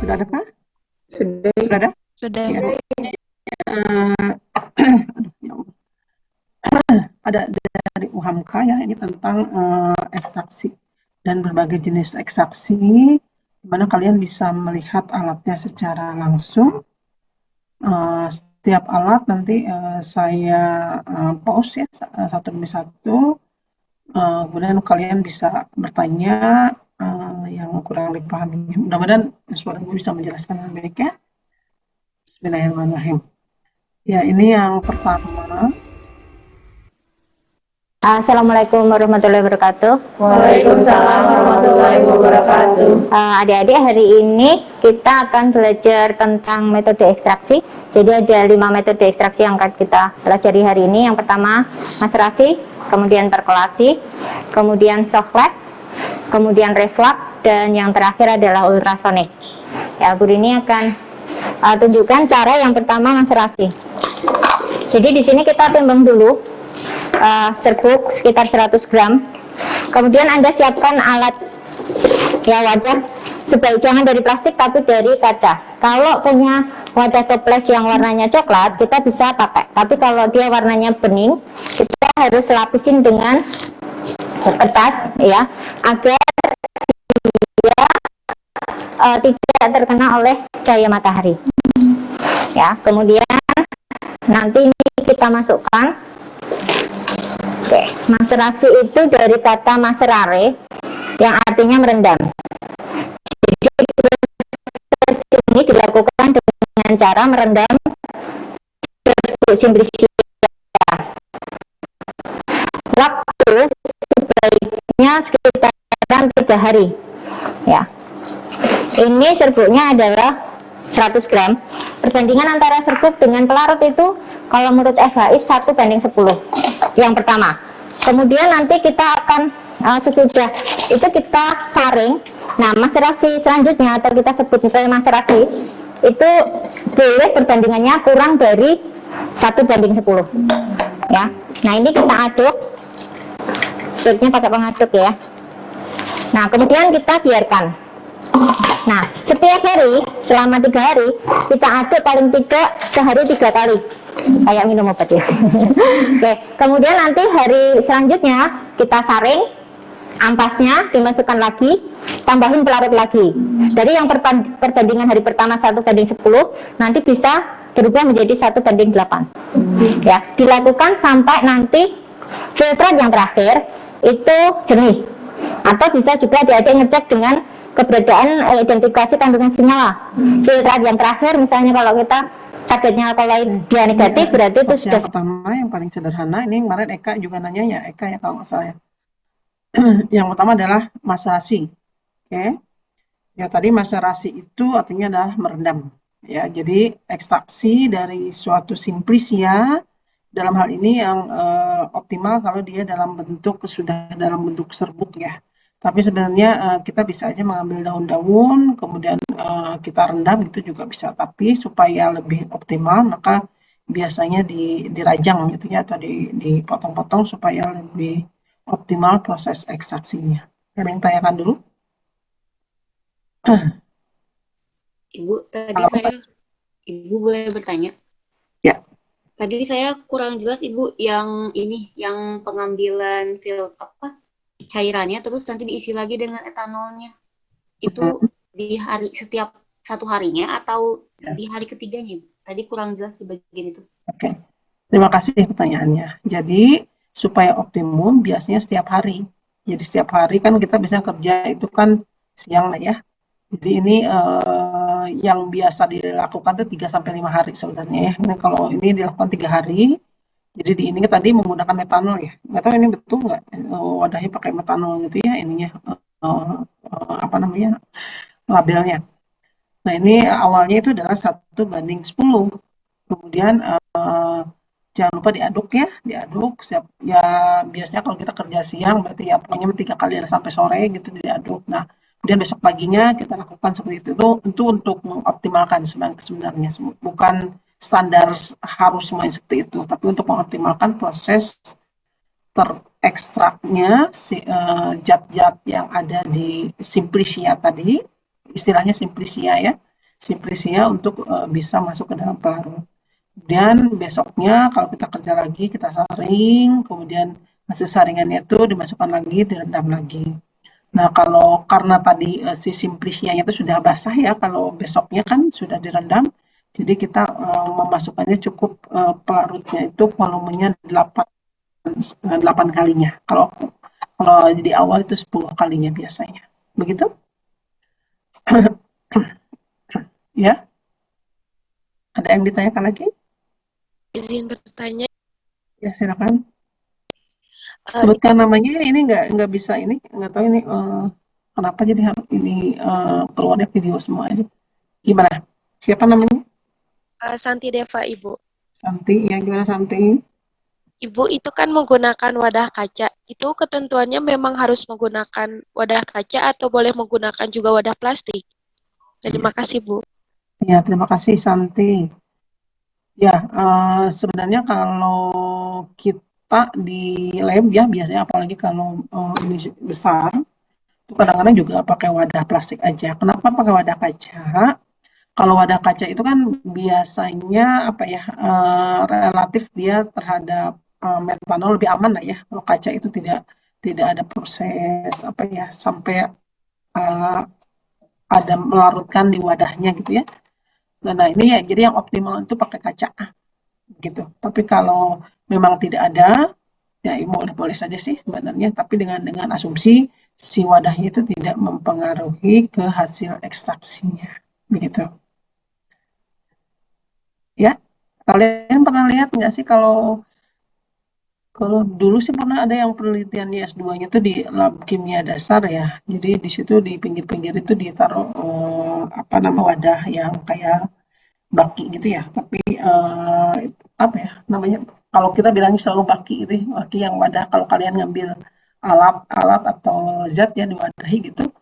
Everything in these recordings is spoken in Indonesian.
Sudah ada kah? Sudah. Sudah ada? Sudah. Ya. Ada dari UHAMK ya, ini tentang ekstraksi dan berbagai jenis ekstraksi, di mana kalian bisa melihat alatnya secara langsung. Setiap alat nanti saya pause ya satu demi satu. Kemudian kalian bisa bertanya yang kurang dipahami. Mudah-mudahan suara bisa menjelaskan dengan baik ya. Bismillahirrahmanirrahim. Ya, ini yang pertama. Assalamualaikum warahmatullahi wabarakatuh. Waalaikumsalam warahmatullahi wabarakatuh. Adik-adik, hari ini kita akan belajar tentang metode ekstraksi. Jadi ada 5 metode ekstraksi yang akan kita pelajari hari ini. Yang pertama maserasi, kemudian perkolasi, kemudian soft lab, kemudian reflux, dan yang terakhir adalah ultrasonik. Ya, guru ini akan tunjukkan cara yang pertama maserasi. Jadi di sini kita timbang dulu serbuk sekitar 100 gram. Kemudian Anda siapkan alat ya, wadah, sebaik jangan dari plastik tapi dari kaca. Kalau punya wadah toples yang warnanya coklat, kita bisa pakai. Tapi kalau dia warnanya bening, kita harus lapisin dengan kertas ya, agar dia tidak terkena oleh cahaya matahari. Ya, kemudian nanti ini kita masukkan. Oke, maserasi itu dari kata maserare yang artinya merendam. Jadi proses ini dilakukan dengan cara merendam serbuk simplicia. Waktu sebaiknya sekitar 3 hari. Ya, ini serbuknya adalah 100 gram. Perbandingan antara serbuk dengan pelarut itu kalau menurut FHI 1:10 yang pertama. Kemudian nanti kita akan sesudah itu kita saring. Nah, maserasi selanjutnya atau kita sebut maserasi itu boleh perbandingannya kurang dari 1:10 ya. Nah, ini kita aduk, aduknya pakai pengaduk ya. Nah, kemudian kita biarkan. Nah, setiap hari selama 3 hari kita aduk paling tidak sehari 3 kali, kayak minum obat ya. Oke, kemudian nanti hari selanjutnya kita saring, ampasnya dimasukkan lagi, tambahin pelarut lagi. Dari yang perbandingan hari pertama 1:10, nanti bisa berubah menjadi 1:8. Ya, dilakukan sampai nanti filtrat yang terakhir itu jernih. Atau bisa juga adik-adik ngecek dengan keberadaan identifikasi kandungan senyawa. Filtrat yang terakhir misalnya kalau kita targetnya kalau dia negatif berarti itu sudah. Yang pertama yang paling sederhana, ini kemarin Eka juga nanya ya, Eka ya kalau nggak salah ya. Yang pertama adalah maserasi. Oke. Ya, tadi maserasi itu artinya adalah merendam. Ya, jadi ekstraksi dari suatu simplicia dalam hal ini yang optimal kalau dia sudah dalam bentuk serbuk ya. Tapi sebenarnya kita bisa aja mengambil daun-daun, kemudian kita rendam, itu juga bisa. Tapi supaya lebih optimal, maka biasanya dirajang gitu ya, atau dipotong-potong supaya lebih optimal proses ekstraksinya. Ada yang tanyakan dulu? Ibu, Ibu boleh bertanya? Ya. Tadi saya kurang jelas Ibu yang pengambilan cairannya terus nanti diisi lagi dengan etanolnya. Itu di hari setiap 1 harinya atau di hari ketiganya? Tadi kurang jelas di bagian itu. Oke. Terima kasih pertanyaannya. Jadi supaya optimum biasanya setiap hari. Jadi setiap hari kan kita bisa kerja itu kan siang lah ya. Jadi ini yang biasa dilakukan itu 3-5 hari sebenarnya ya. Ini kalau ini dilakukan 3 hari. Jadi di ini tadi menggunakan metanol ya. Nggak tahu ini betul nggak wadahnya pakai metanol gitu ya ininya labelnya. Nah, ini awalnya itu adalah 1:10. Kemudian jangan lupa diaduk ya, ya biasanya kalau kita kerja siang berarti ya pokoknya 3 kali sampai sore gitu diaduk. Nah, kemudian besok paginya kita lakukan seperti itu untuk mengoptimalkan sebenarnya, bukan standar harus semuanya seperti itu, tapi untuk mengoptimalkan proses terekstraknya zat-zat yang ada di simplicia tadi, istilahnya simplicia ya, Simplisia untuk bisa masuk ke dalam pelarut. Kemudian besoknya kalau kita kerja lagi, kita saring, kemudian hasil saringannya itu dimasukkan lagi, direndam lagi. Nah, kalau karena tadi si simplisianya itu sudah basah ya, kalau besoknya kan sudah direndam, jadi kita memasukkannya cukup pelarutnya itu volumenya 8 kalinya. Kalau kalau di awal itu 10 kalinya biasanya. Begitu? Ya, ada yang ditanyakan lagi? Izin bertanya, Ya, silakan. Sebutkan namanya, ini nggak bisa ini, nggak tahu ini kenapa jadi ini keluarnya video semua aja. Gimana? Siapa namanya? Santi Deva, Ibu. Santi, ya gimana Santi? Ibu itu kan menggunakan wadah kaca. Itu ketentuannya memang harus menggunakan wadah kaca atau boleh menggunakan juga wadah plastik? Terima kasih, Bu. Ya, terima kasih Santi. Ya, sebenarnya kalau kita di lab ya biasanya apalagi kalau ini besar, itu kadang-kadang juga pakai wadah plastik aja. Kenapa pakai wadah kaca? Kalau wadah kaca itu kan biasanya apa ya relatif dia terhadap metanol lebih aman lah ya. Kalau kaca itu tidak ada proses apa ya sampai ada melarutkan di wadahnya gitu ya. Nah ini ya jadi yang optimal itu pakai kaca gitu. Tapi kalau memang tidak ada ya boleh saja sih sebenarnya. Tapi dengan asumsi si wadahnya itu tidak mempengaruhi ke hasil ekstraksinya begitu. Ya, kalian pernah lihat nggak sih kalau dulu sih pernah ada yang penelitiannya S2-nya itu di lab kimia dasar ya. Jadi di situ di pinggir-pinggir itu ditaruh apa nama wadah yang kayak baki gitu ya. Tapi apa ya namanya? Kalau kita bilangnya selalu baki itu, baki yang wadah kalau kalian ngambil alat atau zat ya diwadahi gitu.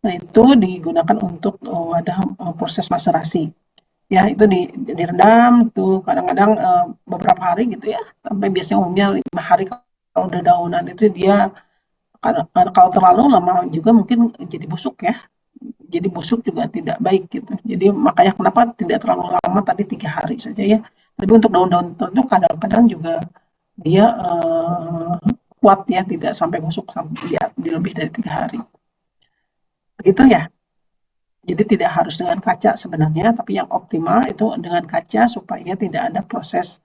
Nah, itu digunakan untuk wadah proses maserasi. Ya itu direndam tuh kadang-kadang beberapa hari gitu ya sampai biasanya umumnya 5 hari kalau udah daunan itu dia kalau terlalu lama juga mungkin jadi busuk ya jadi busuk juga tidak baik gitu jadi makanya kenapa tidak terlalu lama tadi 3 hari saja ya tapi untuk daun-daun tertentu kadang-kadang juga dia kuat ya tidak sampai busuk sampai di lebih dari 3 hari begitu ya. Jadi tidak harus dengan kaca sebenarnya, tapi yang optimal itu dengan kaca supaya tidak ada proses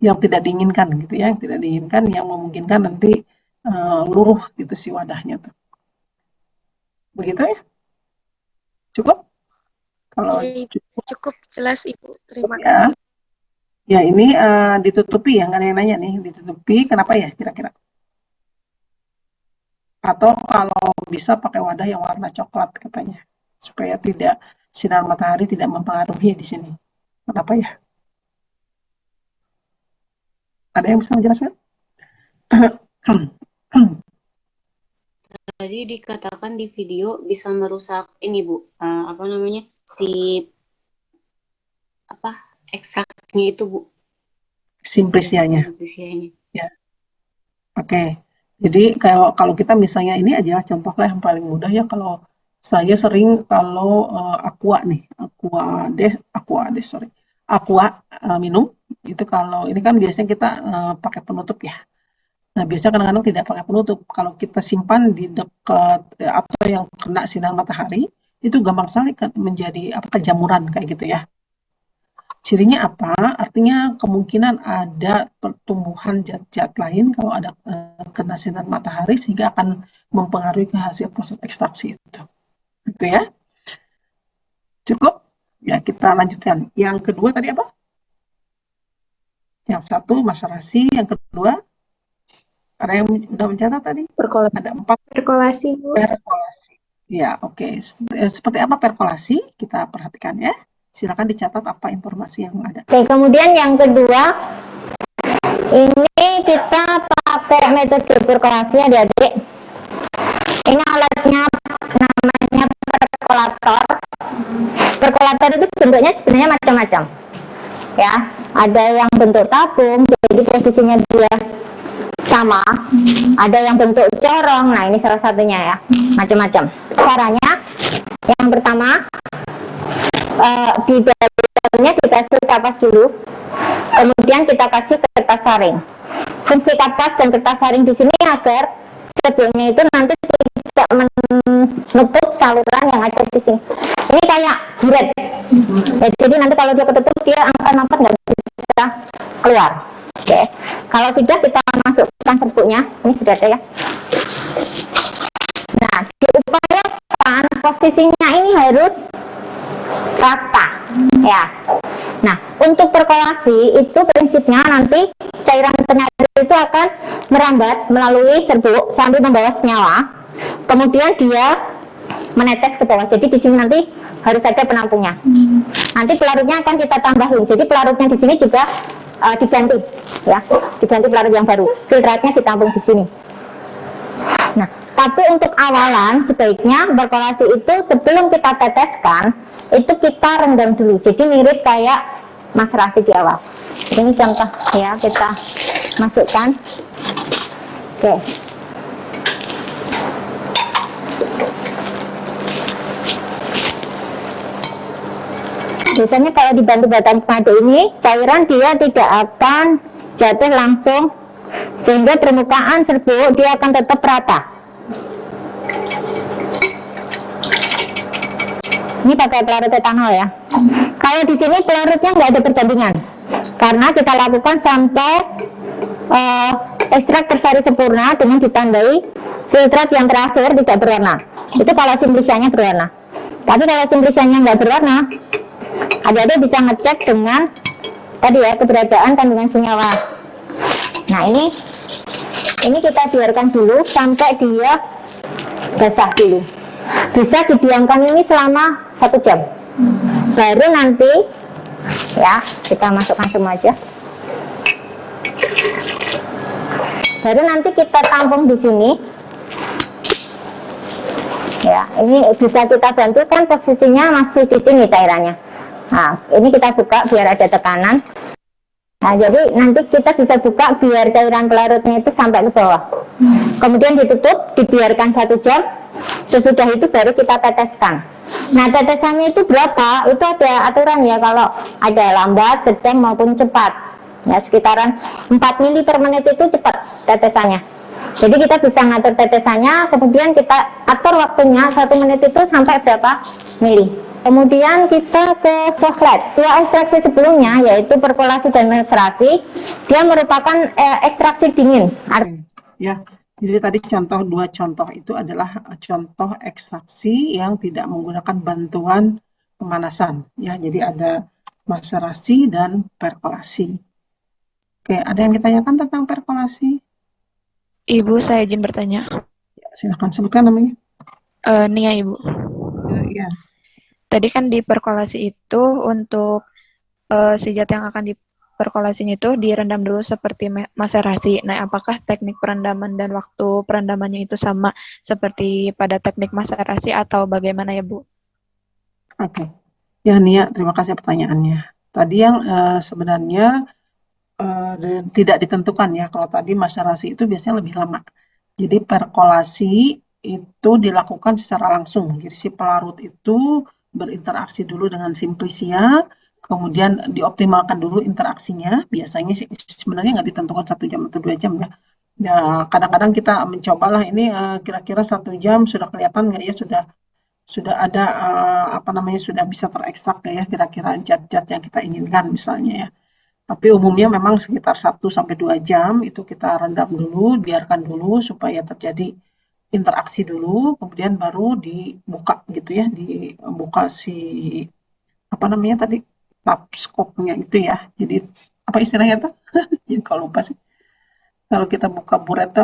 yang tidak diinginkan gitu ya, yang tidak diinginkan yang memungkinkan nanti luruh gitu si wadahnya tuh. Begitu ya? Cukup? Kalau cukup jelas Ibu, terima ya. kasih. Ya ini ditutupi ya, nggak ada yang nanya nih, ditutupi kenapa ya kira-kira? Atau kalau bisa pakai wadah yang warna coklat katanya, supaya tidak sinar matahari tidak mempengaruhi di sini. Kenapa ya? Ada yang bisa menjelaskan? Tadi dikatakan di video bisa merusak ini Bu, apa namanya si ekstraknya itu Bu. Simplisianya. Ya. Oke. Jadi kalau kita misalnya ini aja contohnya yang paling mudah ya kalau saya sering kalau aqua minum itu kalau ini kan biasanya kita pakai penutup ya. Nah biasanya kadang-kadang tidak pakai penutup. Kalau kita simpan di dekat atau yang kena sinar matahari itu gampang sekali menjadi kejamuran kayak gitu ya. Cirinya apa? Artinya kemungkinan ada pertumbuhan zat-zat lain kalau ada kena sinar matahari sehingga akan mempengaruhi ke hasil proses ekstraksi itu. Gitu ya. Cukup? Ya, kita lanjutkan. Yang kedua tadi apa? Yang satu maserasi, yang kedua ada yang udah mencatat tadi? Perkolasi. Ada 4. Perkolasi, Bu. Perkolasi. Ya, oke. Seperti apa perkolasi? Kita perhatikan ya. Silakan dicatat apa informasi yang ada. Oke, kemudian yang kedua, ini kita pakai metode perkolasi adik-adik. Ini alatnya namanya perkolator. Perkolator itu bentuknya sebenarnya macam-macam. Ya, ada yang bentuk tabung, jadi posisinya dia sama, ada yang bentuk corong. Nah, ini salah satunya ya, macam-macam. Caranya, yang pertama, di dalamnya dikasih kapas dulu, kemudian kita kasih kertas saring. Fungsi kapas dan kertas saring di sini agar serbuknya itu nanti tidak menutup saluran yang ada di sini. Ini kayak buret. Ya, jadi nanti kalau dia ketutup, dia angkat-angkat nggak bisa keluar. Oke. Kalau sudah, kita masukkan serbuknya. Ini sudah ada ya. Nah, diupayakan posisinya ini harus rata ya. Nah, untuk perkolasi itu prinsipnya nanti cairan penyadap itu akan merambat melalui serbuk sambil membawa senyawa, kemudian dia menetes ke bawah. Jadi di sini nanti harus ada penampungnya. Nanti pelarutnya akan kita tambahin. Jadi pelarutnya di sini juga diganti ya, diganti pelarut yang baru. Filtratnya ditampung di sini. Nah, tapi untuk awalan sebaiknya perkolasi itu sebelum kita teteskan itu kita rendam dulu. Jadi mirip kayak maserasi di awal. Ini contoh ya, kita masukkan. Oke. Biasanya kalau dibantu batang madu ini, cairan dia tidak akan jatuh langsung, sehingga permukaan serbuk dia akan tetap rata. Ini pakai pelarut etanol ya. Kalau di sini pelarutnya nggak ada perbandingan, karena kita lakukan sampai ekstrak tersari sempurna dengan ditandai filtrat yang terakhir tidak berwarna. Itu kalau simplisianya berwarna. Tapi kalau simplisianya nggak berwarna, adik-adik bisa ngecek dengan tadi ya, keberadaan kandungan senyawa. Nah, ini kita biarkan dulu sampai dia basah dulu. Bisa didiamkan ini selama 1 jam. Baru nanti ya, kita masukkan semua aja. Baru nanti kita tampung di sini. Ya, ini bisa kita bantu kan posisinya masih di sini cairannya. Nah, ini kita buka biar ada tekanan. Nah, jadi nanti kita bisa buka biar cairan pelarutnya itu sampai ke bawah. Kemudian ditutup, dibiarkan 1 jam. Sesudah itu baru kita teteskan. Nah, tetesannya itu berapa? Itu ada aturan ya, kalau ada lambat, sedang maupun cepat. Ya, sekitaran 4 mili per menit itu cepat tetesannya. Jadi kita bisa ngatur tetesannya, kemudian kita atur waktunya 1 menit itu sampai berapa mili. Kemudian kita ke coklat. Dua ekstraksi sebelumnya yaitu perkolasi dan maserasi, dia merupakan ekstraksi dingin. Ya, jadi tadi dua contoh itu adalah contoh ekstraksi yang tidak menggunakan bantuan pemanasan. Ya, jadi ada maserasi dan perkolasi. Oke, ada yang ditanyakan tentang perkolasi? Ibu, saya izin bertanya. Ya, silakan sebutkan namanya. Nia, Ibu. Ya. Tadi kan di perkolasi itu untuk si zat yang akan diperkolasinya itu direndam dulu seperti maserasi. Nah, apakah teknik perendaman dan waktu perendamannya itu sama seperti pada teknik maserasi atau bagaimana ya, Bu? Oke. Ya, Nia, terima kasih pertanyaannya. Tadi yang sebenarnya tidak ditentukan ya. Kalau tadi maserasi itu biasanya lebih lama. Jadi perkolasi itu dilakukan secara langsung. Jadi si pelarut itu berinteraksi dulu dengan simplisia, kemudian dioptimalkan dulu interaksinya. Biasanya sih sebenarnya nggak ditentukan 1 jam atau 2 jam ya. Ya, kadang-kadang kita mencobalah ini kira-kira 1 jam sudah kelihatan nggak ya, sudah ada sudah bisa terekstrak nggak ya kira-kira zat-zat yang kita inginkan misalnya ya. Tapi umumnya memang sekitar 1-2 jam itu kita rendam dulu, biarkan dulu supaya terjadi interaksi dulu, kemudian baru dibuka gitu ya, dibuka si tadi tapskopnya itu ya. Jadi apa istilahnya tuh? Jadi kalau lupa sih. Kalau kita buka buret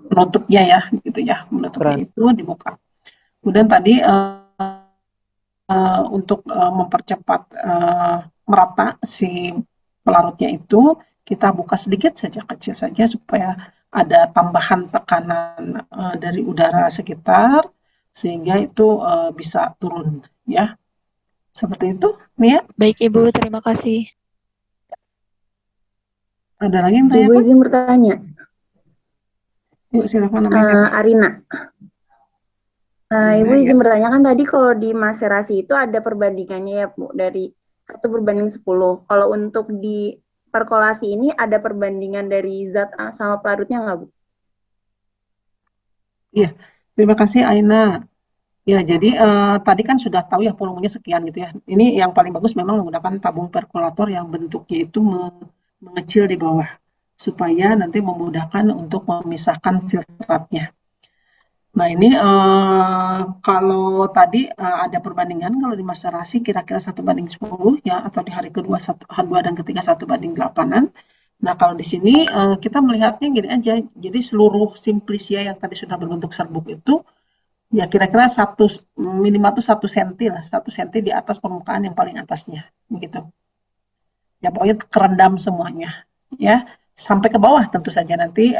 penutupnya ya, gitu ya, penutupnya itu dibuka. Kemudian tadi untuk mempercepat merata si pelarutnya itu, kita buka sedikit saja, kecil saja supaya ada tambahan tekanan dari udara sekitar sehingga itu bisa turun ya. Seperti itu, Nia. Baik, Ibu, terima kasih. Ada lagi yang Ibu tanyakan? izin bertanya. Yuk, silakan namanya siapa? Arina. Ibu Nah, ya. izin bertanya kan tadi kalau di maserasi itu ada perbandingannya ya Bu, dari 1/10. Kalau untuk di perkolasi ini ada perbandingan dari zat sama pelarutnya nggak Bu? Iya, terima kasih Aina. Ya, jadi tadi kan sudah tahu ya volumenya sekian gitu ya. Ini yang paling bagus memang menggunakan tabung perkulator yang bentuknya itu mengecil di bawah supaya nanti memudahkan untuk memisahkan filtratnya. Nah, ini kalau tadi ada perbandingan kalau di maserasi kira-kira 1/10 ya, atau di hari kedua kedua dan ketiga 1/8-an. Nah, kalau di sini kita melihatnya gini aja. Jadi seluruh simplisia yang tadi sudah berbentuk serbuk itu ya kira-kira minimal tuh 1 senti lah, 1 senti di atas permukaan yang paling atasnya, begitu. Ya pokoknya kerendam semuanya, ya sampai ke bawah tentu saja nanti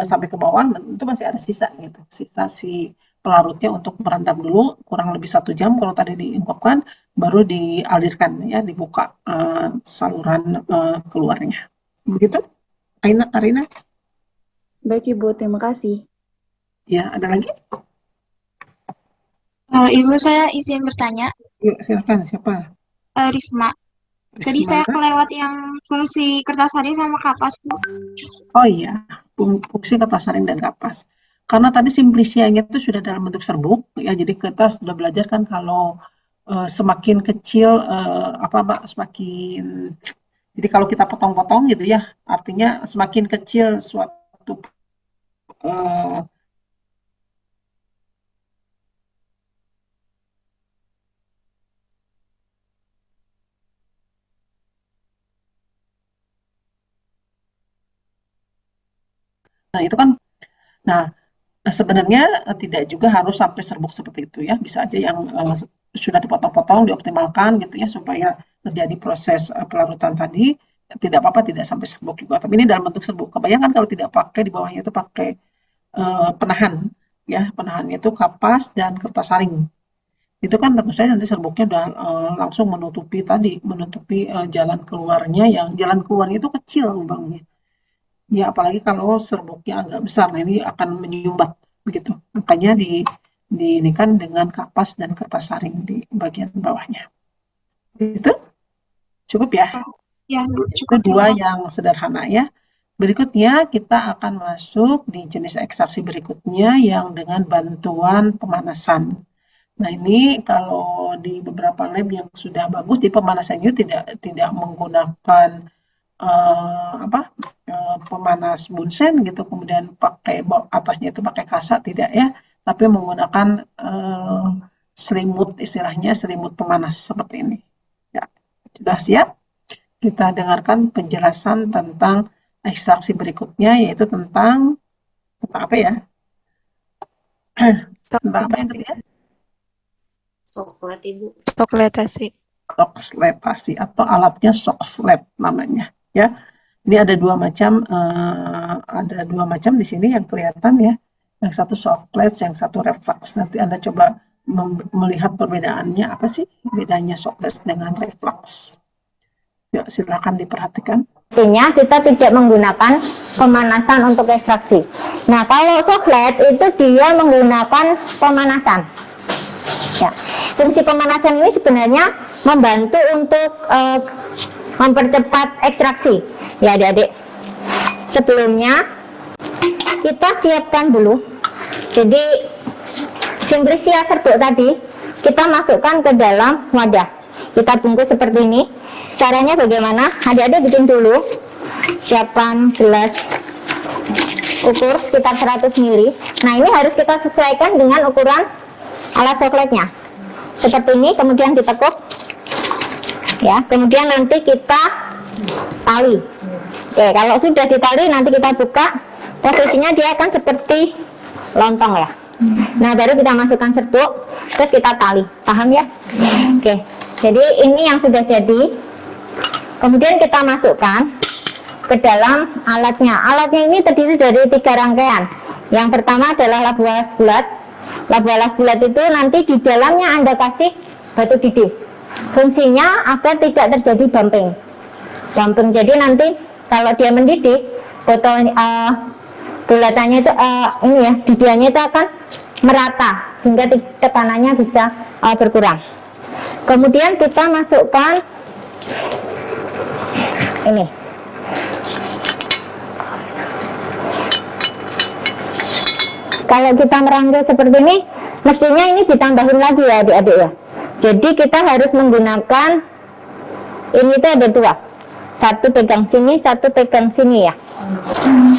sampai ke bawah itu masih ada sisa gitu, sisa si pelarutnya untuk merendam dulu kurang lebih 1 jam kalau tadi diungkapkan, baru dialirkan ya, dibuka saluran keluarnya, begitu. Arina, Baik Ibu, terima kasih. ya ada lagi? Ibu, saya izin bertanya. Yuk silakan, siapa? Risma. Tadi saya Risma. kelewat yang fungsi kertasari sama kapas, Bu. Oh iya, fungsi kertas saring dan kapas. Karena tadi simplisianya itu sudah dalam bentuk serbuk, ya. Jadi kita sudah belajar kan kalau semakin kecil semakin. Jadi kalau kita potong-potong gitu ya, artinya semakin kecil suatu eh, nah itu kan, nah sebenarnya tidak juga harus sampai serbuk seperti itu ya, bisa aja yang sudah dipotong-potong, dioptimalkan gitu ya, supaya terjadi proses pelarutan tadi, tidak apa-apa tidak sampai serbuk juga. Tapi ini dalam bentuk serbuk. Kebayangkan kalau tidak pakai di bawahnya itu pakai penahan, ya penahannya itu kapas dan kertas saring. Itu kan tentu saja nanti serbuknya udah langsung menutupi jalan keluarnya, yang jalan keluarnya itu kecil lubangnya. Ya, apalagi kalau serbuknya agak besar, nah ini akan menyumbat begitu. Makanya ini kan dengan kapas dan kertas saring di bagian bawahnya. Itu cukup ya. Ya, Bu, Itu cukup. dua yang sederhana ya. Berikutnya kita akan masuk di jenis ekstraksi berikutnya yang dengan bantuan pemanasan. Nah, ini kalau di beberapa lab yang sudah bagus, di pemanasannya tidak menggunakan pemanas bunsen gitu, kemudian pakai atasnya itu pakai kasak, tidak ya, tapi menggunakan selimut, istilahnya selimut pemanas seperti ini. Ya, sudah siap? Kita dengarkan penjelasan tentang ekstraksi berikutnya, yaitu tentang apa ya? Tentang apa yang ketiga? Coklat, Ibu. Sokletasi. Soksletasi atau alatnya sokslet namanya ya. Ini ada dua macam di sini yang kelihatan ya. Yang satu sokslet, yang satu reflux. Nanti Anda coba melihat perbedaannya apa sih bedanya sokslet dengan reflux. Ya, silakan diperhatikan. Artinya kita tidak menggunakan pemanasan untuk ekstraksi. Nah, kalau soklet itu dia menggunakan pemanasan. Ya, fungsi pemanasan ini sebenarnya membantu untuk mempercepat ekstraksi. Ya, adik-adik. Sebelumnya kita siapkan dulu. Jadi simplisia serbuk tadi kita masukkan ke dalam wadah. Kita bungkus seperti ini. Caranya bagaimana? Adik-adik bikin dulu siapkan gelas ukur sekitar 100 ml. Nah, ini harus kita sesuaikan dengan ukuran alat coklatnya. Seperti ini, kemudian ditekuk. Ya, kemudian nanti kita tali. Oke, kalau sudah ditali nanti kita buka, posisinya dia akan seperti lontong ya. Nah, baru kita masukkan serbuk, terus kita tali. Paham ya? Oke. Jadi ini yang sudah jadi. Kemudian kita masukkan ke dalam alatnya. Alatnya ini terdiri dari 3 rangkaian. Yang pertama adalah labu alas bulat. Labu alas bulat itu nanti di dalamnya Anda kasih batu didih. Fungsinya agar tidak terjadi bumping. Jadi nanti kalau dia mendidih, botol bulatannya itu ini ya, didiannya itu akan merata sehingga tekanannya bisa berkurang. Kemudian kita masukkan ini. Kalau kita merangkai seperti ini, mestinya ini ditambahin lagi ya adik-adik ya. Jadi kita harus menggunakan, ini tuh ada dua, satu pegang sini, satu pegang sini ya.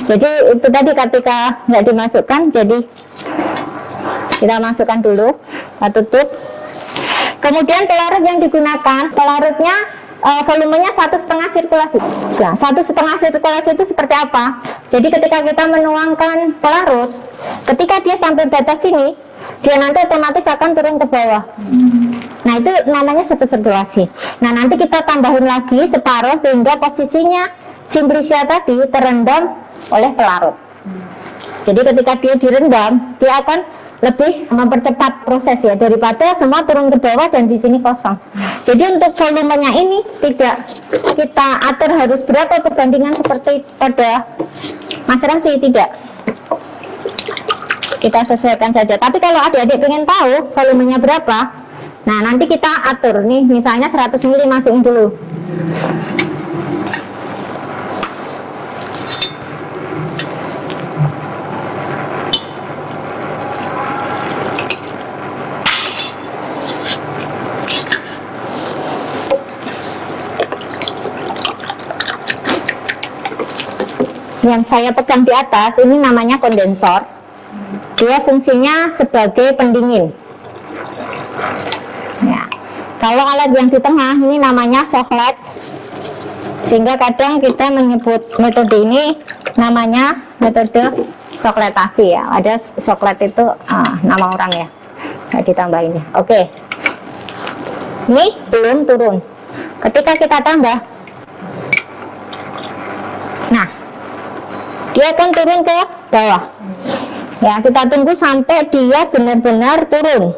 Jadi itu tadi ketika nggak dimasukkan, jadi kita masukkan dulu, kita tutup. Kemudian pelarut yang digunakan, pelarutnya volumenya 1,5 sirkulasi. Nah, 1,5 sirkulasi itu seperti apa? Jadi ketika kita menuangkan pelarut, ketika dia sampai batas sini, dia nanti otomatis akan turun ke bawah. Nah, itu namanya 1 sirkulasi. Nah, nanti kita tambahin lagi separuh sehingga posisinya simplicia tadi terendam oleh pelarut. Jadi ketika dia direndam, dia akan lebih mempercepat proses ya, daripada semua turun ke bawah dan di sini kosong. Jadi untuk volumenya ini tidak kita atur harus berapa perbandingan seperti pada maserasi, tidak. Kita sesuaikan saja. Tapi kalau adik-adik pengen tahu volumenya berapa, nah nanti kita atur nih, misalnya 100 ml masukin dulu. Yang saya pegang di atas ini namanya kondensor. Dia fungsinya sebagai pendingin ya. Kalau alat yang di tengah ini namanya soklet, sehingga kadang kita menyebut metode ini namanya metode sokletasi ya. Ada soklet itu nama orang ya, nggak ditambahin ya. Oke, ini belum turun. Ketika kita tambah, nah dia akan turun ke bawah ya. Kita tunggu sampai dia benar-benar turun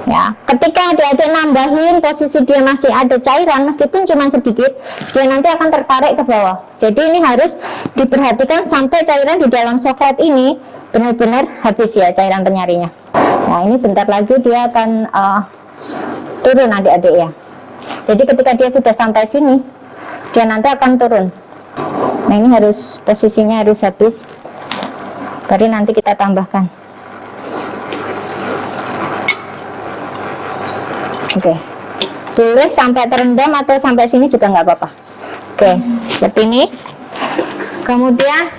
ya. Ketika adik-adik nambahin, posisi dia masih ada cairan meskipun cuma sedikit, dia nanti akan tertarik ke bawah. Jadi ini harus diperhatikan sampai cairan di dalam soklet ini benar-benar habis ya cairan penyarinya. Nah ini bentar lagi dia akan turun adik-adik ya. Jadi ketika dia sudah sampai sini, dia nanti akan turun. Nah ini harus posisinya harus habis, baru nanti kita tambahkan. Oke, boleh sampai terendam atau sampai sini juga nggak apa-apa. Oke, seperti ini. Kemudian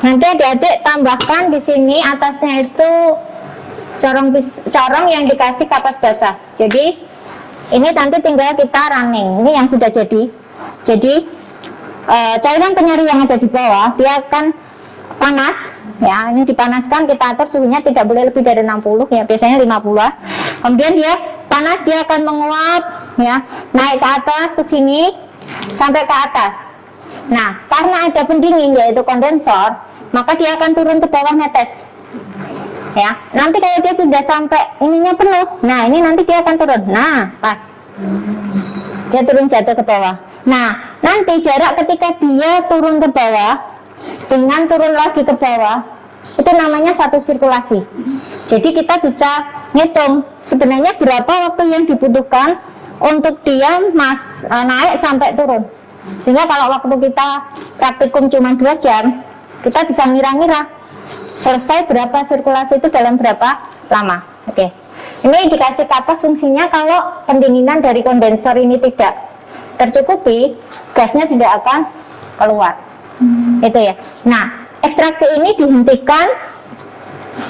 nanti adik-adik tambahkan di sini atasnya itu corong yang dikasih kapas basah. Jadi ini nanti tinggal kita running. Ini yang sudah jadi. Jadi cairan penyari yang ada di bawah dia akan panas ya. Ini dipanaskan, kita atur suhunya tidak boleh lebih dari 60 ya, biasanya 50. Kemudian dia panas, dia akan menguap ya, naik ke atas ke sini sampai ke atas. Nah karena ada pendingin yaitu kondensor, maka dia akan turun ke bawah netes ya. Nanti kalau dia sudah sampai ininya penuh, nah ini nanti dia akan turun. Nah pas dia turun jatuh ke bawah. Nah nanti jarak ketika dia turun ke bawah dengan turun lagi ke bawah itu namanya 1 sirkulasi. Jadi kita bisa ngitung sebenarnya berapa waktu yang dibutuhkan untuk dia naik sampai turun. Sehingga kalau waktu kita praktikum cuma 2 jam, kita bisa ngira-ngira selesai berapa sirkulasi itu dalam berapa lama. Oke, ini dikasih kapas fungsinya kalau pendinginan dari kondensor ini tidak tercukupi, gasnya tidak akan keluar. Itu ya. Nah, ekstraksi ini dihentikan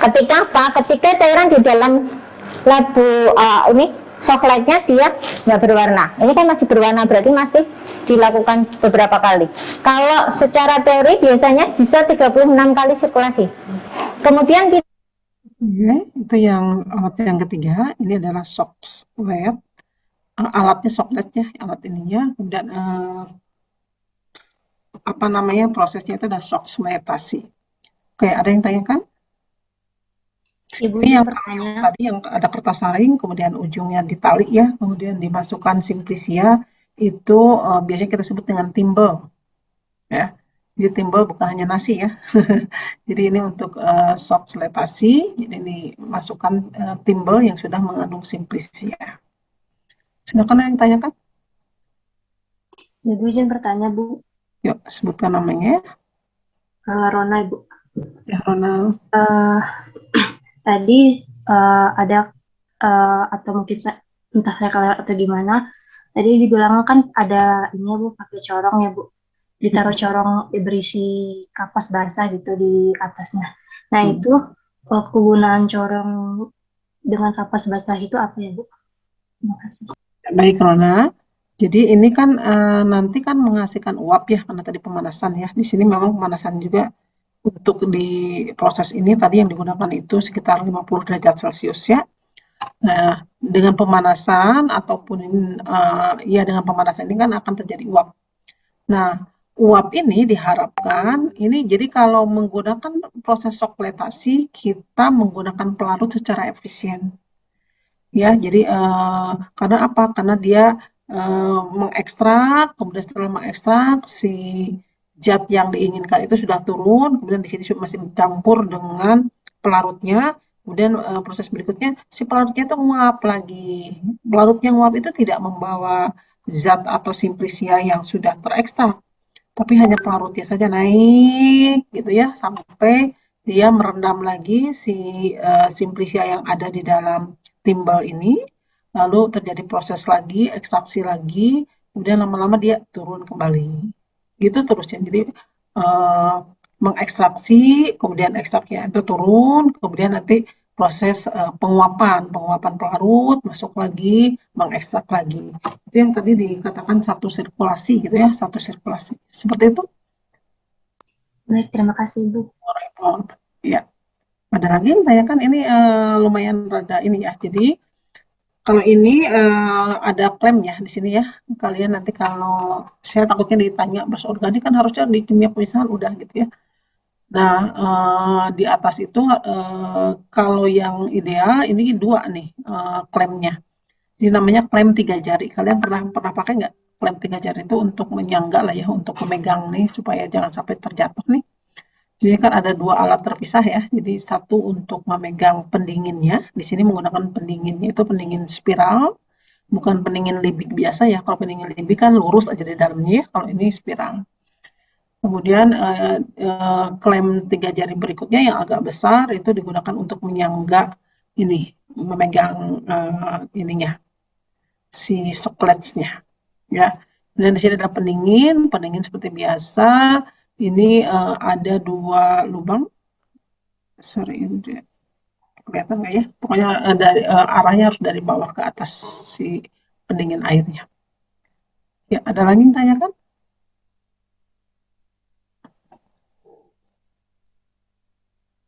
ketika apa? Ketika cairan di dalam labu ini sokletnya dia nggak berwarna. Ini kan masih berwarna, berarti masih dilakukan beberapa kali. Kalau secara teori biasanya bisa 36 kali sirkulasi. Kemudian kita itu yang alat yang ketiga, ini adalah soklet. Alatnya soklet ya, alat ininya. Kemudian apa namanya prosesnya itu adalah sokletasi. Oke, ada yang tanyakan? Ibu Ini yang bertanya. tadi yang ada kertas saring, kemudian ujungnya ditali ya, kemudian dimasukkan simplicia, itu biasanya kita sebut dengan timbel. ya. Jadi timbel bukan hanya nasi ya. Jadi ini untuk sop seletasi. Jadi ini masukkan timbel yang sudah mengandung simplisia. Silakan yang tanyakan. Ibu izin bertanya, Bu. Yuk, sebutkan namanya. Rona, Ibu. Ya, Ronald. Tadi ada atau mungkin entah saya kelewat atau gimana. Tadi dibilang kan ada ini ya, Bu, pakai corong ya, Bu. Ditaruh corong berisi kapas basah gitu di atasnya. Nah, itu kegunaan corong dengan kapas basah itu apa ya, Bu? Terima kasih. Baik, Rona. Jadi ini kan nanti kan menghasilkan uap ya, karena tadi pemanasan ya. Di sini memang pemanasan juga untuk di proses ini tadi yang digunakan itu sekitar 50 derajat Celcius ya. Nah, dengan pemanasan ataupun ya dengan pemanasan ini kan akan terjadi uap. Nah, uap ini diharapkan ini jadi kalau menggunakan proses sokletasi kita menggunakan pelarut secara efisien. Ya, jadi karena apa? Karena dia mengekstrak, kemudian setelah mengekstrak si zat yang diinginkan itu sudah turun, kemudian di sini masih bercampur dengan pelarutnya, kemudian proses berikutnya si pelarutnya itu nguap lagi. Pelarutnya nguap itu tidak membawa zat atau simplisia yang sudah terekstrak, tapi hanya pelarutnya saja naik gitu ya sampai dia merendam lagi si simplisia yang ada di dalam timbal ini, lalu terjadi proses lagi, ekstraksi lagi, kemudian lama-lama dia turun kembali. Gitu terusnya. Jadi mengekstraksi, kemudian ekstraknya itu turun, kemudian nanti proses penguapan pelarut masuk lagi, mengekstrak lagi. Itu yang tadi dikatakan satu sirkulasi gitu ya, satu sirkulasi. Seperti itu. Baik, terima kasih, Bu. Ya. Ada lagi yang tanyakan ini lumayan rada ini ya. Jadi kalau ini ada klaim ya di sini ya. Kalian nanti kalau saya takutnya ditanya bas organik kan harusnya di kimia pemisahan udah gitu ya. Nah, di atas itu kalau yang ideal ini dua nih klaimnya. Ini namanya klaim 3 jari. Kalian pernah pakai nggak klaim 3 jari itu untuk menyangga lah ya, untuk memegang nih supaya jangan sampai terjatuh nih. Jadi kan ada dua alat terpisah ya. Jadi satu untuk memegang pendinginnya. Di sini menggunakan pendinginnya itu pendingin spiral, bukan pendingin libik biasa ya. Kalau pendingin libik kan lurus aja di dalamnya ya. Kalau ini spiral. Kemudian klem 3 jari berikutnya yang agak besar itu digunakan untuk menyangga ini, memegang ininya, si sokletsnya ya. Dan di sini ada pendingin seperti biasa. Ini ada 2 lubang. Sorry, ini kelihatan nggak ya? Pokoknya dari arahnya harus dari bawah ke atas si pendingin airnya. Ya, ada lagi yang tanyakan?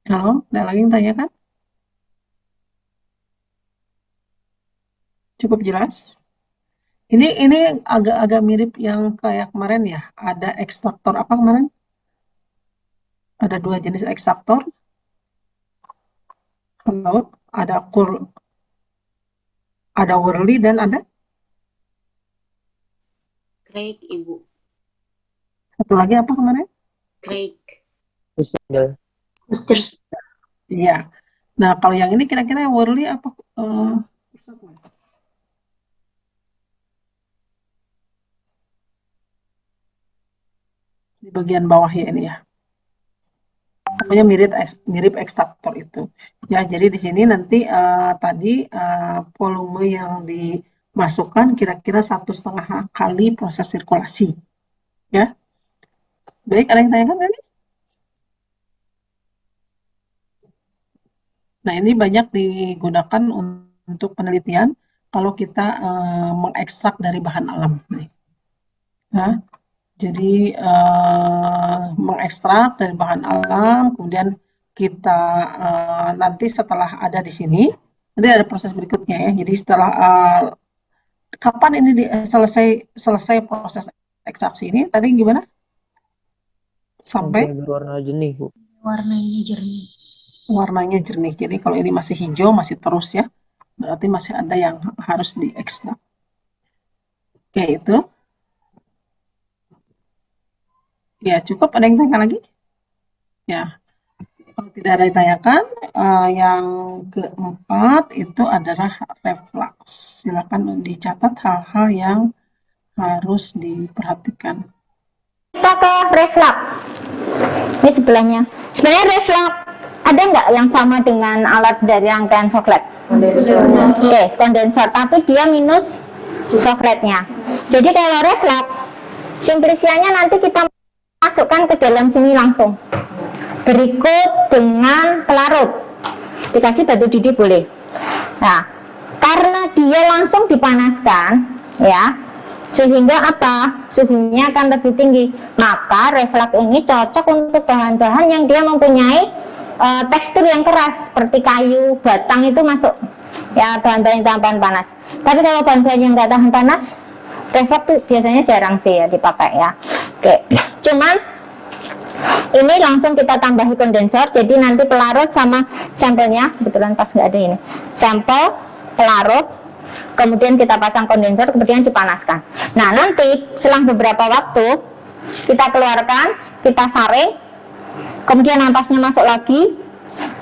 Halo, ada lagi yang tanyakan? Cukup jelas? Ini agak-agak mirip yang kayak kemarin ya. Ada ekstraktor apa kemarin? Ada 2 jenis ekstraktor. Halo, ada Worley dan ada Craig, Ibu. satu lagi apa kemarin? Craig. Iya. Nah, kalau yang ini kira-kira Worley apa? Di bagian bawah ya ini ya. Pokoknya mirip ekstraktor itu. Ya, jadi di sini nanti tadi volume yang dimasukkan kira-kira 1,5 kali proses sirkulasi. Ya. Baik, ada yang tanyakan tadi? Nah, ini banyak digunakan untuk penelitian kalau kita mengekstrak dari bahan alam. Nah, jadi mengekstrak dari bahan alam, kemudian kita nanti setelah ada di sini, nanti ada proses berikutnya ya. Jadi setelah kapan ini selesai proses ekstraksi ini? Tadi gimana? Sampai berwarna jernih, Bu. Warnanya jernih. Jadi kalau ini masih hijau, masih terus ya. Berarti masih ada yang harus diekstrak. Oke, itu. Ya, cukup. Ada yang tanya lagi? Ya, kalau tidak ada yang ditanyakan, yang keempat itu adalah refleks. Silakan dicatat hal-hal yang harus diperhatikan. Kita ke reflux. Ini sebelahnya. Sebenarnya reflux ada nggak yang sama dengan alat dari rangkaian soklet? Oke, kondensor, tapi dia minus sokletnya. Jadi kalau reflux, simplisianya nanti kita masukkan ke dalam sini langsung. Berikut dengan pelarut. Dikasih batu didih boleh. Nah, karena dia langsung dipanaskan, ya, sehingga apa? Suhunya akan lebih tinggi. Maka reflux ini cocok untuk bahan-bahan yang dia mempunyai tekstur yang keras, seperti kayu, batang itu masuk. Ya, bahan-bahan yang tahan panas. Tapi kalau bahan-bahan yang nggak tahan panas, reflux tuh biasanya jarang sih ya dipakai ya. Oke, cuman ini langsung kita tambahi kondensor, jadi nanti pelarut sama sampelnya, kebetulan pas nggak ada ini, sampel, pelarut, kemudian kita pasang kondensor, kemudian dipanaskan. Nah, nanti selang beberapa waktu, kita keluarkan, kita saring, kemudian ampasnya masuk lagi,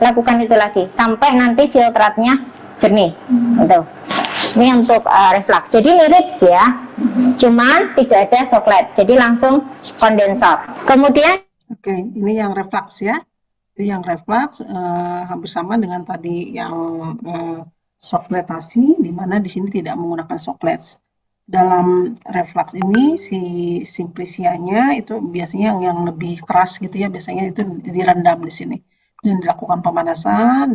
lakukan itu lagi, sampai nanti filtratnya jernih. Gitu. Ini untuk reflux. Jadi mirip ya, cuman tidak ada soklet, jadi langsung kondensor. Kemudian Oke, ini yang refleks ya. Ini yang refleks hampir sama dengan tadi yang sokletasi, di mana di sini tidak menggunakan soklet. Dalam refleks ini si simplisianya itu biasanya yang lebih keras gitu ya, biasanya itu direndam di sini dan dilakukan pemanasan,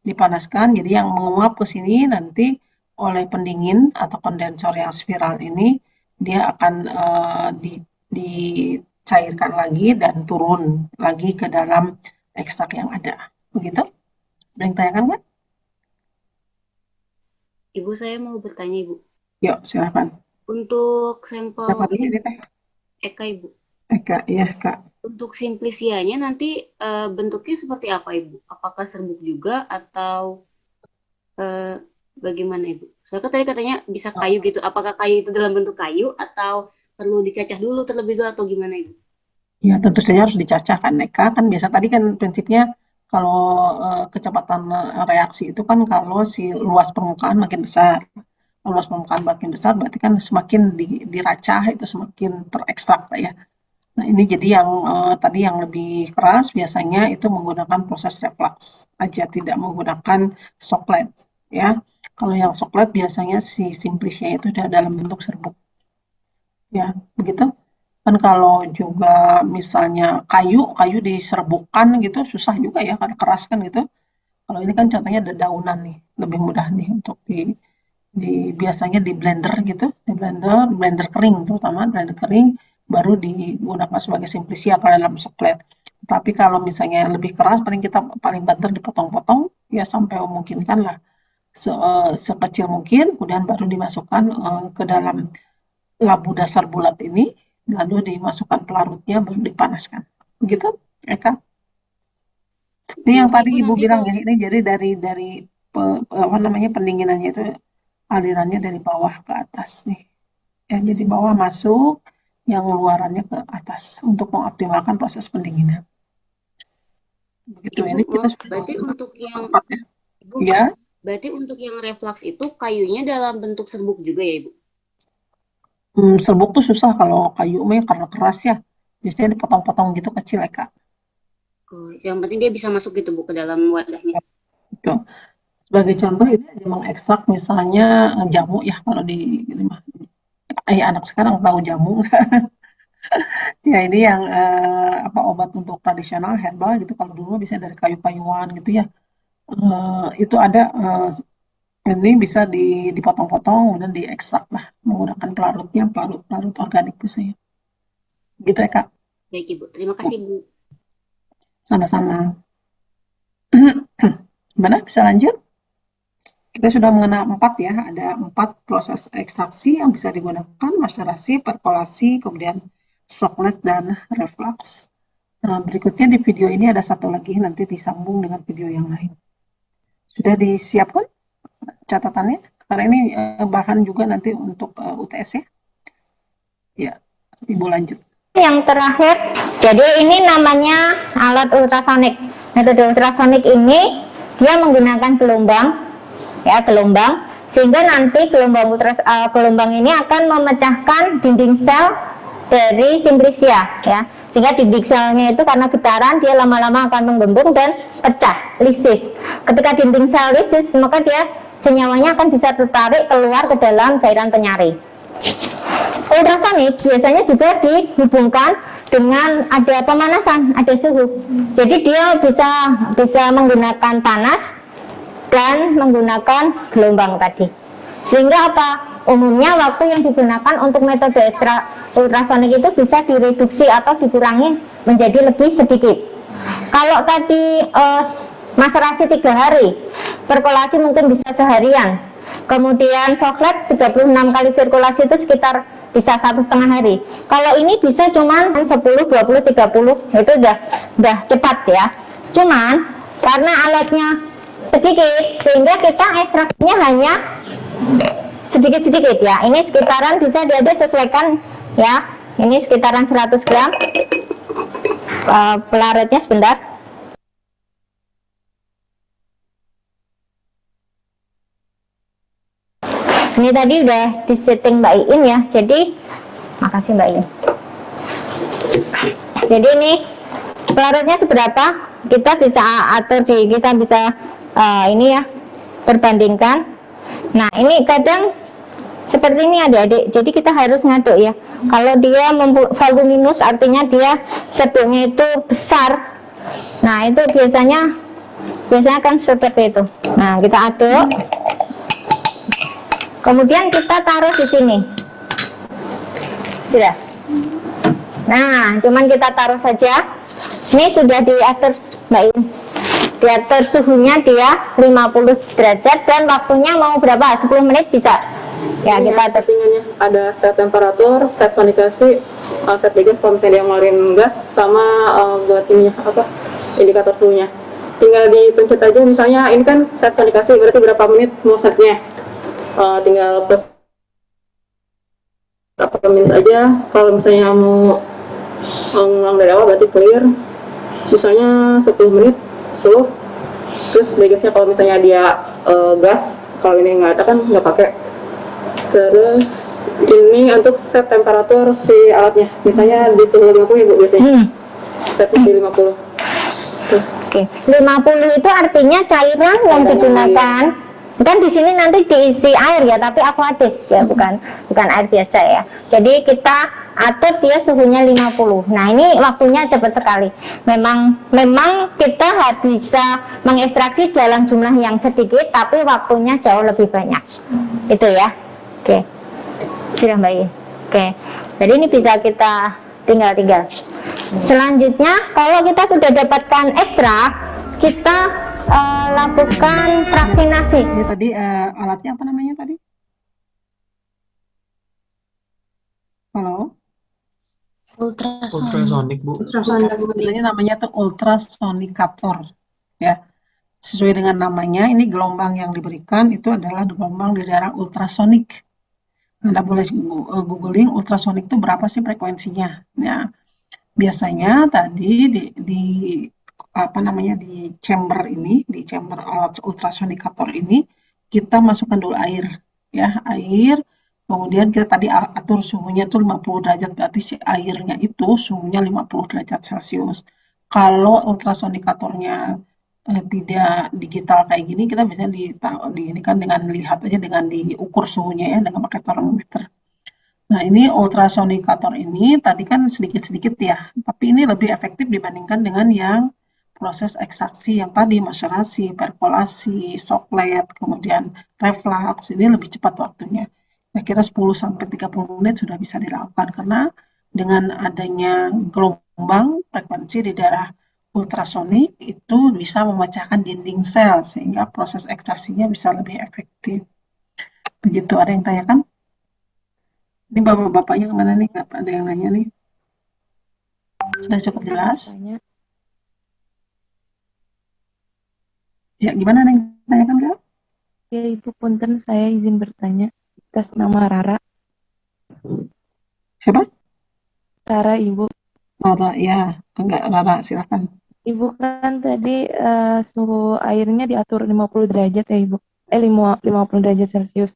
dipanaskan. Jadi yang menguap ke sini nanti oleh pendingin atau kondensor yang spiral ini dia akan dicairkan lagi dan turun lagi ke dalam ekstrak yang ada. Begitu? Ada yang tanyakan kan? Ibu, saya mau bertanya, Ibu. Yuk, silakan. Untuk sampel Siapa dulu ini teh? Eka, Ibu. Eka, iya Kak. Untuk simplisianya nanti bentuknya seperti apa, Ibu? Apakah serbuk juga atau bagaimana, Ibu? Soalnya tadi katanya bisa kayu gitu. Apakah kayu itu dalam bentuk kayu atau perlu dicacah dulu terlebih dahulu atau gimana, Ibu? Ya, tentu saja harus dicacah kan, Eka. Kan biasa tadi kan prinsipnya kalau kecepatan reaksi itu kan kalau si luas permukaan makin besar. Kalau luas permukaan makin besar berarti kan semakin diracah itu semakin terekstrak ya. Nah, ini jadi yang tadi yang lebih keras biasanya itu menggunakan proses reflux aja, tidak menggunakan soklet ya. Kalau yang soklet biasanya si simplisnya itu dalam bentuk serbuk. Ya, begitu. Kan kalau juga misalnya kayu diserbukkan gitu susah juga ya karena keras kan gitu. Kalau ini kan contohnya ada daunan nih, lebih mudah nih untuk biasanya di blender gitu, di blender kering terutama blender kering baru digunakan sebagai simplisia kalau dalam soklet. Tapi kalau misalnya lebih keras paling banter dipotong-potong ya sampai memungkinkan lah sekecil mungkin, kemudian baru dimasukkan ke dalam labu dasar bulat ini, lalu dimasukkan pelarutnya baru dipanaskan. Begitu, Eka? Ini yang tadi Ibu bilang ya, ini jadi dari apa namanya pendinginannya itu alirannya dari bawah ke atas nih. Ya, jadi bawah masuk, yang luarannya ke atas untuk mengoptimalkan proses pendinginan. Begitu. Ibu, ini kita sudah berarti untuk yang ya. Ibu, Ya. Berarti untuk yang reflux itu kayunya dalam bentuk serbuk juga ya, Ibu? Serbuk tuh susah kalau kayu karena keras ya. Biasanya dipotong-potong gitu kecil ya, Kak. Yang penting dia bisa masuk gitu, Bu, ke dalam wadahnya. Gitu. Sebagai contoh ini aja mengekstrak misalnya jamu ya, kalau di anak sekarang tahu jamu. Ya ini yang obat untuk tradisional herbal gitu, kalau dulu bisa dari kayu-kayuan gitu ya. Itu ada ini bisa dipotong-potong kemudian diekstrak lah menggunakan pelarutnya, pelarut organik biasanya. Gitu ya, Kak. Baik, Ibu. Terima kasih, Bu. Sama-sama. Gimana? Bisa lanjut? Kita sudah mengenal 4 ya, ada 4 proses ekstraksi yang bisa digunakan, macerasi, perkolasi, kemudian soklet, dan reflux. Nah, berikutnya di video ini ada satu lagi, nanti disambung dengan video yang lain. Sudah disiapkan catatannya? Karena ini bahan juga nanti untuk UTS ya. Ya, Ibu lanjut. yang terakhir Jadi ini namanya alat ultrasonik. Metode ultrasonik ini dia menggunakan gelombang, ya gelombang, sehingga nanti gelombang ini akan memecahkan dinding sel dari simplisia, ya. Sehingga dinding selnya itu karena getaran dia lama-lama akan menggembung dan pecah, lisis. Ketika dinding sel lisis, maka dia senyawanya akan bisa tertarik keluar ke dalam cairan penyari. Ultrasonik biasanya juga dihubungkan dengan ada pemanasan, ada suhu. Jadi dia bisa menggunakan panas dan menggunakan gelombang tadi. Sehingga apa? Umumnya waktu yang digunakan untuk metode ultrasonik itu bisa direduksi atau dikurangi menjadi lebih sedikit. Kalau tadi maserasi 3 hari, perkolasi mungkin bisa seharian. Kemudian soklet 36 kali sirkulasi itu sekitar bisa 1,5 hari. Kalau ini bisa cuman 10, 20, 30 itu udah cepat ya. Cuman karena alatnya sedikit sehingga kita ekstraksinya hanya sedikit-sedikit ya. Ini sekitaran bisa dia sesuaikan ya. Ini sekitaran 100 gram. Pelarutnya sebentar. Ini tadi udah disetting Mbak Iin ya. Jadi makasih Mbak Iin. Jadi ini pelarutnya seberapa? Kita bisa atur kita bisa ini ya perbandingkan. Nah ini kadang seperti ini adik-adik. Jadi kita harus ngaduk ya. Kalau dia voluminus artinya dia serbuknya itu besar. Nah itu biasanya kan seperti itu. Nah kita aduk. Kemudian kita taruh di sini. Sudah. Nah, cuman kita taruh saja. Ini sudah diatur Mbak In. Diatur suhunya dia 50 derajat dan waktunya mau berapa? 10 menit bisa. Ya, ini kita settingannya ada set temperatur, set sonikasi, set degas kalau misalnya dia ngeluarin gas sama buat ininya apa? Indikator suhunya. Tinggal dipencet aja misalnya ini kan set sonikasi berarti berapa menit mau setnya. Tinggal plus berapa menit aja. Kalau misalnya mau ngulang dari awal berarti clear misalnya 10 menit 10. Terus degasnya kalau misalnya dia gas, kalau ini nggak ada kan nggak pakai. Terus ini untuk set temperatur si alatnya misalnya di suhu 50 ya Bu biasanya. Setnya di 50. Oke, 50 itu artinya cairan yang digunakan. Kan di sini nanti diisi air ya, tapi aqueous ya, bukan air biasa ya. Jadi kita atur dia suhunya 50. Nah, ini waktunya cepat sekali. Memang kita bisa mengekstraksi dalam jumlah yang sedikit, tapi waktunya jauh lebih banyak. Itu ya. Oke. Sudah Mbak I. Oke. Jadi ini bisa kita tinggal. Selanjutnya, kalau kita sudah dapatkan ekstra, kita lakukan fraksinasi. Ini tadi alatnya apa namanya tadi? Halo? Ultrasonik, Bu. Ini namanya tuh ultrasonikator. Ya. Sesuai dengan namanya, ini gelombang yang diberikan itu adalah gelombang di daerah ultrasonik. Anda boleh googling ultrasonik itu berapa sih frekuensinya. Nah, biasanya tadi di chamber ini, di chamber alat ultrasonikator ini kita masukkan dulu air ya, kemudian kita tadi atur suhunya tuh 50 derajat, berarti si airnya itu suhunya 50 derajat Celcius. Kalau ultrasonikatornya tidak digital kayak gini, kita bisa ini kan dengan lihat aja, dengan diukur suhunya ya dengan pakai termometer. Nah, ini ultrasonikator ini tadi kan sedikit-sedikit ya, tapi ini lebih efektif dibandingkan dengan yang proses ekstraksi yang tadi, maserasi, perkolasi, soklet, kemudian reflux, ini lebih cepat waktunya. Kira-kira 10-30 menit sudah bisa dilakukan, karena dengan adanya gelombang frekuensi di daerah ultrasonik itu bisa memecahkan dinding sel, sehingga proses ekstraksinya bisa lebih efektif. Begitu, ada yang tanyakan? Ini bapak-bapaknya kemana nih? Nggak ada yang nanya nih? Sudah cukup jelas? Ya, gimana yang tanyakan Kak? Ya Ibu punten, saya izin bertanya atas nama Rara. Siapa? Rara Ibu. Rara, ya, enggak Rara, silakan. Ibu kan tadi suhu airnya diatur 50 derajat ya Ibu. 50 derajat Celcius.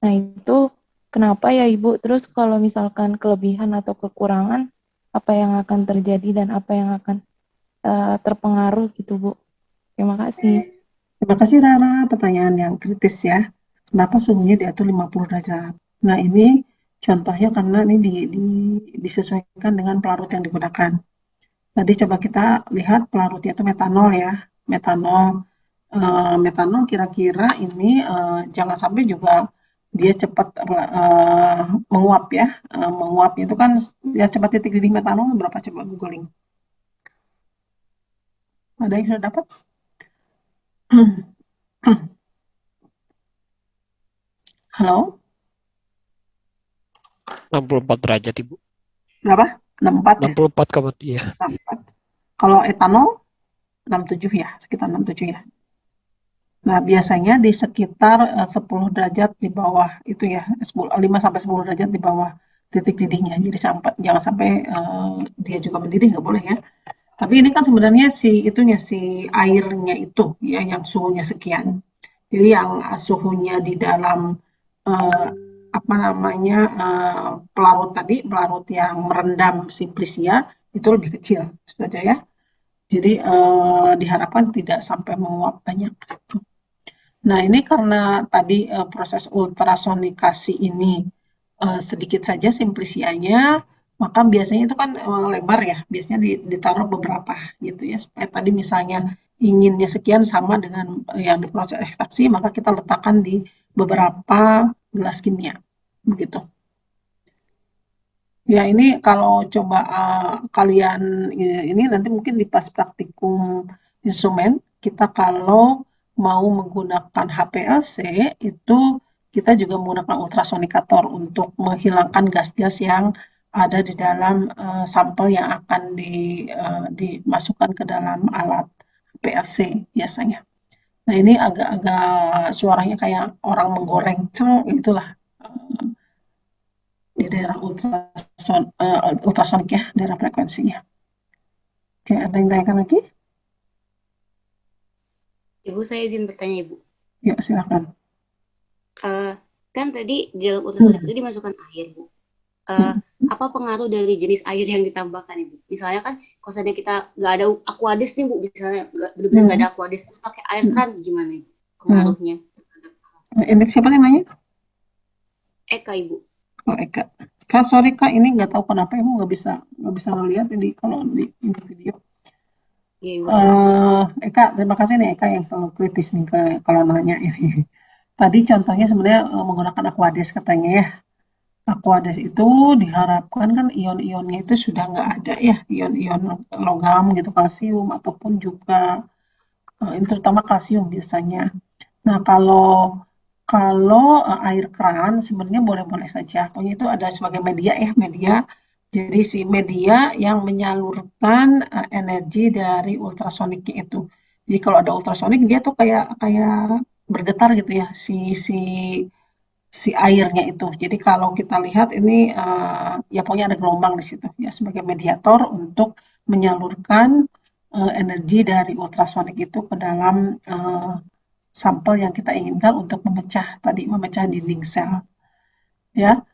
Nah itu kenapa ya Ibu? Terus kalau misalkan kelebihan atau kekurangan, apa yang akan terjadi dan apa yang akan terpengaruh gitu Bu? Terima kasih. Terima kasih Rara, pertanyaan yang kritis ya. Kenapa suhunya diatur 50 derajat? Nah ini contohnya karena ini disesuaikan dengan pelarut yang digunakan. Tadi coba kita lihat pelarutnya itu metanol ya. Metanol kira-kira ini jangan sampai juga dia cepat menguap ya. Menguap itu kan ya cepat titik didih metanol berapa, coba googling. Ada yang sudah dapat? Halo? 64 derajat Ibu. Berapa? 64 ya? 64 iya. 64. Kalau etanol 67 ya, sekitar 67 ya. Nah, biasanya di sekitar 10 derajat di bawah itu ya, 5 sampai 10 derajat di bawah titik didihnya. Jadi jangan sampai dia juga mendidih, nggak boleh ya. Tapi ini kan sebenarnya si airnya itu ya yang suhunya sekian. Jadi yang suhunya di dalam pelarut yang merendam Simplicia itu lebih kecil, saja ya. Jadi diharapkan tidak sampai menguap banyak. Nah ini karena tadi proses ultrasonikasi ini sedikit saja Simplicianya, maka biasanya itu kan lebar ya, biasanya ditaruh beberapa gitu ya, supaya tadi misalnya inginnya sekian sama dengan yang diproses ekstraksi, maka kita letakkan di beberapa gelas kimia, begitu. Ya ini kalau coba kalian ini nanti mungkin di pas praktikum instrumen, kita kalau mau menggunakan HPLC itu kita juga menggunakan ultrasonikator untuk menghilangkan gas-gas yang ada di dalam sampel yang akan dimasukkan ke dalam alat HPLC biasanya. Nah ini agak-agak suaranya kayak orang menggoreng, itulah di daerah ultrasonik ya, daerah frekuensinya. Oke, ada yang tanyakan lagi? Ibu, saya izin bertanya Ibu. Ya, silakan. Kan tadi dalam ultrasonik itu dimasukkan air Bu. Apa pengaruh dari jenis air yang ditambahkan Ibu? Misalnya kan kalau misalnya kita nggak ada Aquades nih Bu, misalnya benar-benar nggak ada Aquades, terus pakai air keran gimana Ibu pengaruhnya? Ini siapa namanya? Eka Ibu. Oh Eka. Kak, sorry Kak, ini nggak tahu kenapa Ibu nggak bisa ngelihat ini kalau di video. Iya, Ibu. Eka, terima kasih nih Eka yang selalu kritis nih kalau nanya ini. Tadi contohnya sebenarnya menggunakan Aquades katanya ya. Aquades itu diharapkan kan ion-ionnya itu sudah nggak ada ya, ion-ion logam gitu, kalsium ataupun juga terutama kalsium biasanya. Nah kalau air keran sebenarnya boleh-boleh saja. Pokoknya itu ada sebagai media ya, media. Jadi si media yang menyalurkan energi dari ultrasoniknya itu. Jadi kalau ada ultrasonik dia tuh kayak bergetar gitu ya si airnya itu. Jadi kalau kita lihat ini ya pokoknya ada gelombang di situ ya sebagai mediator untuk menyalurkan energi dari ultrasonik itu ke dalam sampel yang kita inginkan untuk memecah dinding sel. Ya,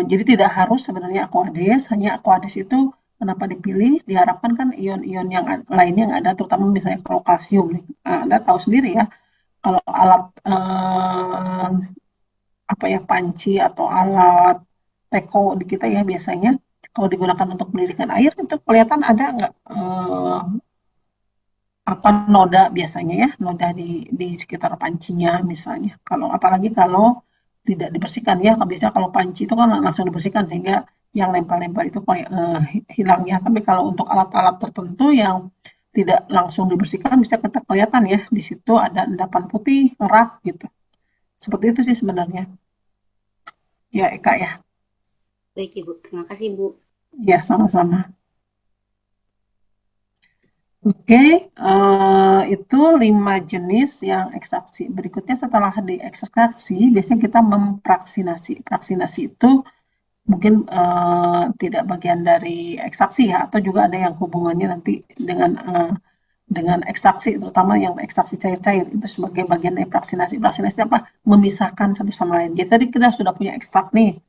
jadi tidak harus sebenarnya Aquades, hanya Aquades itu kenapa dipilih? Diharapkan kan ion-ion yang lainnya yang ada, terutama misalnya kalau kalsium nih. Anda tahu sendiri ya, kalau alat panci atau alat teko di kita ya biasanya kalau digunakan untuk pendidikan air itu kelihatan ada nggak noda biasanya ya, noda di sekitar pancinya misalnya. Apalagi kalau tidak dibersihkan ya, biasanya kalau panci itu kan langsung dibersihkan sehingga yang nempel-nempel itu hilang ya. Tapi kalau untuk alat-alat tertentu yang tidak langsung dibersihkan bisa kita kelihatan ya, di situ ada endapan putih, kerak gitu. Seperti itu sih sebenarnya. Ya Eka ya. Baik Ibu, terima kasih Ibu. Ya sama-sama. Oke, itu 5 jenis yang ekstraksi. Berikutnya setelah diekstraksi, biasanya kita mempraksinasi. Praksinasi itu mungkin tidak bagian dari ekstraksi ya, atau juga ada yang hubungannya nanti dengan ekstraksi, terutama yang ekstraksi cair-cair itu sebagai bagian dari fraksinasi. Fraksinasi apa? Memisahkan satu sama lain. Jadi tadi kita sudah punya ekstrak nih.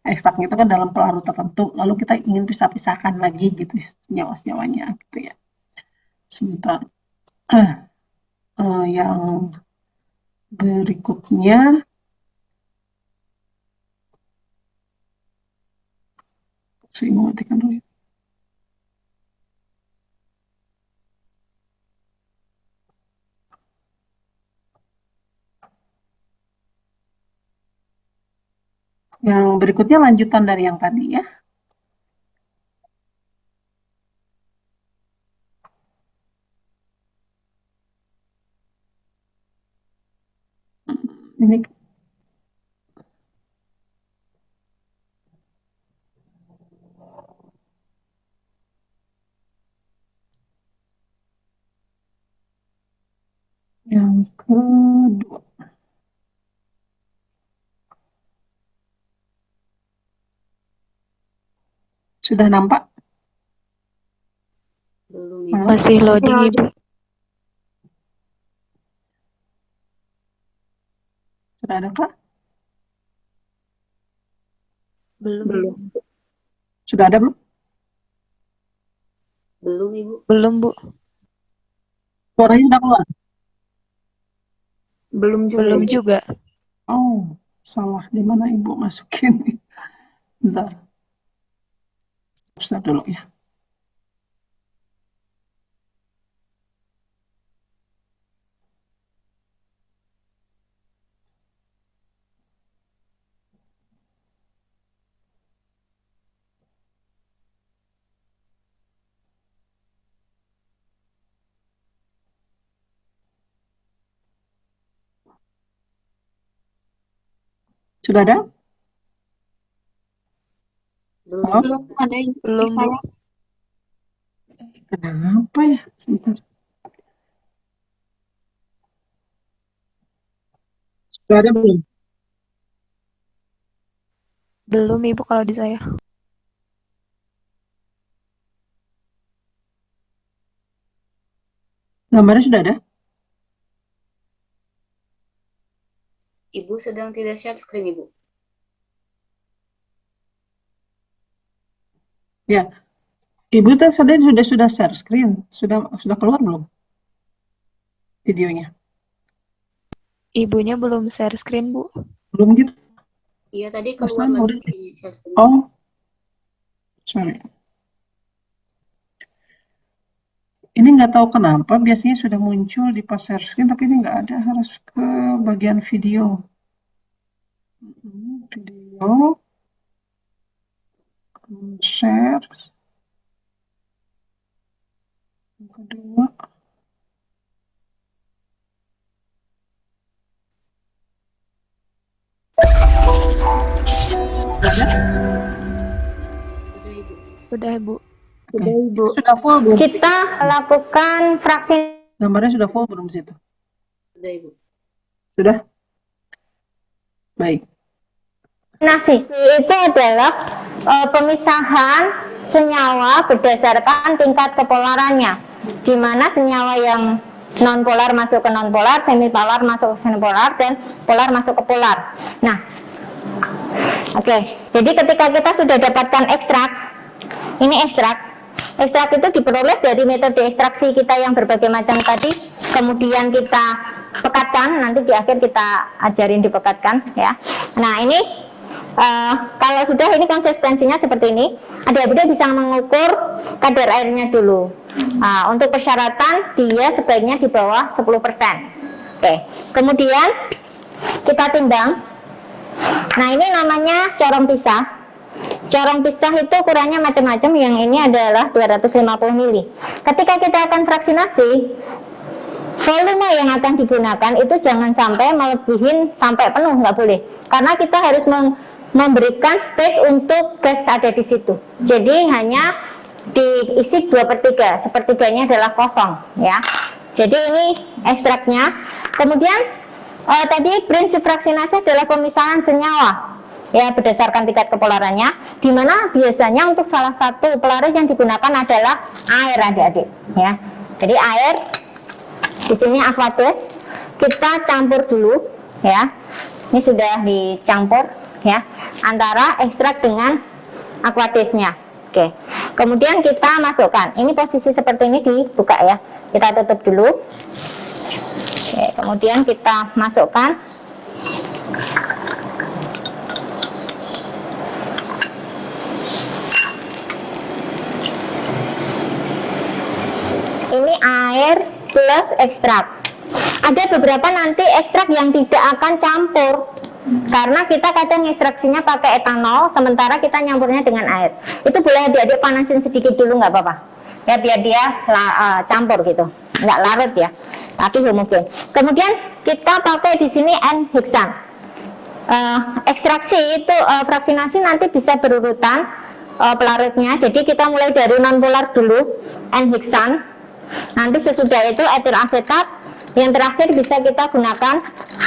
Ekstraknya itu kan dalam pelarut tertentu, lalu kita ingin pisah-pisahkan lagi gitu senyawa-senyawanya gitu ya. Sebentar. Yang berikutnya saya mengetikkan dulu ya. Yang berikutnya lanjutan dari yang tadi ya. Ini yang kedua. Sudah nampak? Belum Halo? Ibu. Masih loading, Ibu. Sudah ada Kak? Belum. Sudah ada belum? Belum Ibu. Belum, Bu. Suaranya sudah keluar? Belum juga. Oh, salah. Di mana Ibu masukin? Bentar. Stop dulu ya. Sudah ada? Belum Halo? Ibu. Belum ada di Belum, Bu. saya. Kenapa ya? Sebentar. Sudah ada belum? Belum, Ibu, kalau di saya. Gambarnya sudah ada? Ibu sedang tidak share screen Ibu. Ya. Ibu tadi sudah share screen. Sudah keluar belum videonya? Ibunya belum share screen, Bu. Belum gitu? Iya tadi keluar Perasaan lagi udah. kayaknya share screen. Oh, sorry. Ini nggak tahu kenapa biasanya sudah muncul di pas share screen, tapi ini nggak ada. Harus ke bagian video. Video. Share. Yang kedua. Sudah Ibu. Sudah, Ibu. Oke. Sudah full belum? Kita lakukan fraksi Gambarnya sudah full belum di situ? Sudah Ibu. Sudah? Baik. nasi. Itu adalah pemisahan senyawa berdasarkan tingkat kepolarannya, di mana senyawa yang non-polar masuk ke non-polar, semi-polar masuk ke semi-polar, dan polar masuk ke polar. Nah, oke. Jadi ketika kita sudah dapatkan ekstrak, ini ekstrak itu diperoleh dari metode ekstraksi kita yang berbagai macam tadi, kemudian kita pekatkan, nanti di akhir kita ajarin dipekatkan ya. Nah ini kalau sudah ini konsistensinya seperti ini, adik-adik bisa mengukur kadar airnya dulu. Nah, untuk persyaratan dia sebaiknya di bawah 10%. Oke, kemudian kita timbang. Nah ini namanya corong pisah. Corong pisah itu ukurannya macam-macam, yang ini adalah 250 ml. Ketika kita akan fraksinasi, volume yang akan digunakan itu jangan sampai melebihin sampai penuh, nggak boleh. Karena kita harus memberikan space untuk gas ada di situ. Jadi hanya diisi 2/3, sepertiganya adalah kosong ya. Jadi ini ekstraknya. Kemudian tadi prinsip fraksinasi adalah pemisahan senyawa ya berdasarkan tingkat kepolarannya, di mana biasanya untuk salah satu pelaruh yang digunakan adalah air, adik-adik ya. Jadi air di sini aqueous, kita campur dulu ya. Ini sudah dicampur ya antara ekstrak dengan aqueousnya. Oke, kemudian kita masukkan. Ini posisi seperti ini dibuka ya. Kita tutup dulu. Oke, kemudian kita masukkan. Ini air plus ekstrak. Ada beberapa nanti ekstrak yang tidak akan campur. Karena kita kadang ekstraksinya pakai etanol, sementara kita nyampurnya dengan air. Itu boleh adik-adik panasin sedikit dulu, nggak apa-apa. Ya biar dia campur gitu, nggak larut ya, tapi homogen. Kemudian kita pakai di sini N-hexan. Ekstraksi itu fraksinasi nanti bisa berurutan pelarutnya. Jadi kita mulai dari nonpolar dulu, N-hexan. Nanti sesudah itu etil asetat. Yang terakhir bisa kita gunakan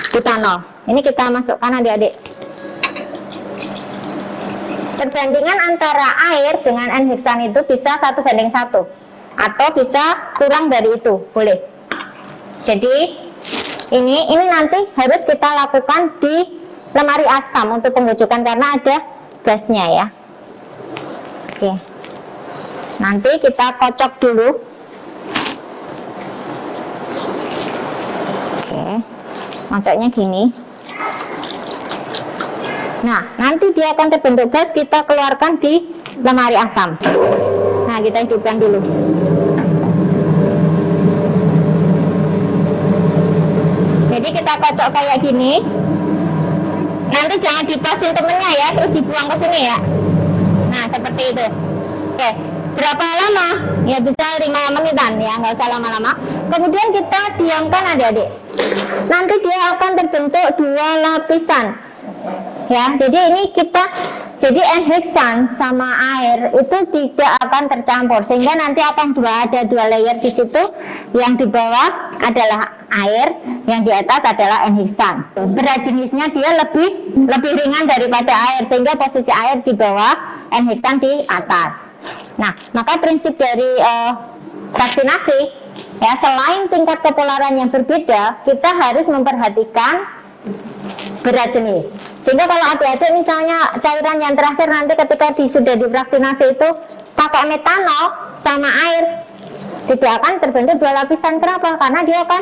butanol. Ini kita masukkan adik-adik. Perbandingan antara air dengan N-hexan itu bisa 1:1 atau bisa kurang dari itu, boleh. Jadi ini nanti harus kita lakukan di lemari asam untuk penggojokan karena ada gasnya ya. Oke. Nanti kita kocok dulu. Kocoknya gini. Nah, nanti dia akan terbentuk gas, kita keluarkan di lemari asam. Nah, kita hidupkan dulu. Jadi kita kocok kayak gini. Nanti jangan dipasin temennya ya, terus dibuang ke sini ya. Nah, seperti itu. Oke, berapa lama? Ya bisa 5 menitan ya, nggak usah lama-lama. Kemudian kita diamkan adik-adik. Nanti dia akan terbentuk 2 lapisan ya. Jadi ini jadi N-hexan sama air itu tidak akan tercampur, sehingga nanti akan ada 2 layer di situ. Yang di bawah adalah air, yang di atas adalah N-hexan. Berat jenisnya dia lebih ringan daripada air, sehingga posisi air di bawah, N-hexan di atas. Nah, maka prinsip dari vaksinasi ya, selain tingkat kepolaran yang berbeda, kita harus memperhatikan berat jenis. Sehingga kalau adik-adik misalnya cairan yang terakhir nanti ketika sudah divaksinasi itu pakai metanol sama air, tidak akan terbentuk 2 lapisan. Kenapa? Karena dia akan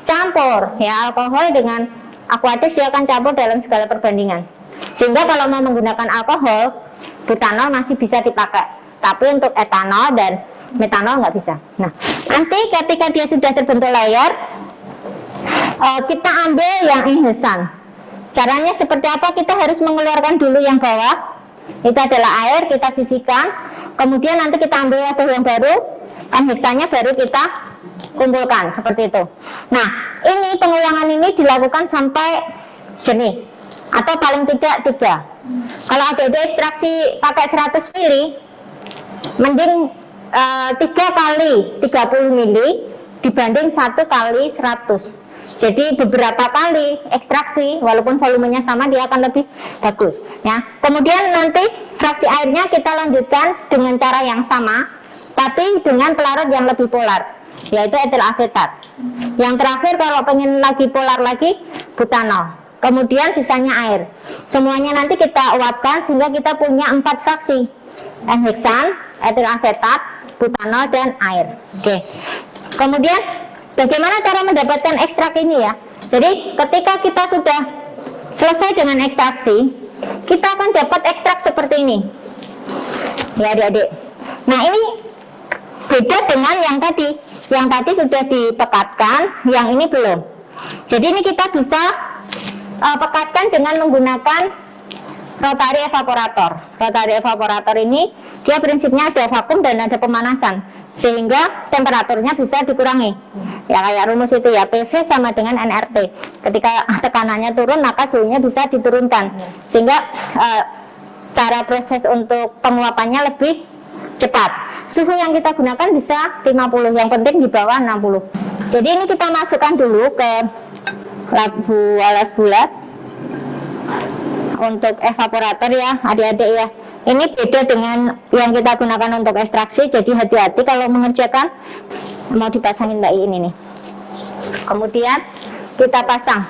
campur ya, alkohol dengan aqueous dia akan campur dalam segala perbandingan. Sehingga kalau mau menggunakan alkohol, butanol masih bisa dipakai, tapi untuk etanol dan metanol nggak bisa. Nah, nanti ketika dia sudah terbentuk layer, kita ambil yang N-hexan. Caranya seperti apa? Kita harus mengeluarkan dulu yang bawah. Itu adalah air, kita sisihkan. Kemudian nanti kita ambil wadah yang baru, N-hexannya baru kita kumpulkan seperti itu. Nah, ini pengulangan ini dilakukan sampai jernih atau paling tidak 3. Kalau ada ekstraksi pakai 100 ml, mending 3 kali 30 ml dibanding 1 kali 100. Jadi beberapa kali ekstraksi, walaupun volumenya sama, dia akan lebih bagus ya. Kemudian nanti fraksi airnya kita lanjutkan dengan cara yang sama, tapi dengan pelarut yang lebih polar, yaitu etil asetat. Yang terakhir kalau pengen lagi polar lagi, butanol. Kemudian sisanya air. Semuanya nanti kita uapkan sehingga kita punya 4 fraksi: N-hexan, etil asetat, butanol, dan air. Oke. Kemudian bagaimana cara mendapatkan ekstrak ini ya? Jadi ketika kita sudah selesai dengan ekstraksi, kita akan dapat ekstrak seperti ini. Ya adik-adik. Nah ini beda dengan yang tadi. Yang tadi sudah dipekatkan, yang ini belum. Jadi ini kita bisa pekatkan dengan menggunakan rotary evaporator. Rotary evaporator ini dia prinsipnya ada vakum dan ada pemanasan, sehingga temperaturnya bisa dikurangi. Ya kayak rumus itu ya, PV sama dengan nRT. Ketika tekanannya turun maka suhunya bisa diturunkan, sehingga cara proses untuk penguapannya lebih cepat. Suhu yang kita gunakan bisa 50, yang penting di bawah 60. Jadi ini kita masukkan dulu ke labu alas bulat. untuk evaporator ya adik-adik ya. Ini beda dengan yang kita gunakan untuk ekstraksi, jadi hati-hati kalau mengerjakan. Mau dipasangin Mbak ini nih. Kemudian kita pasang.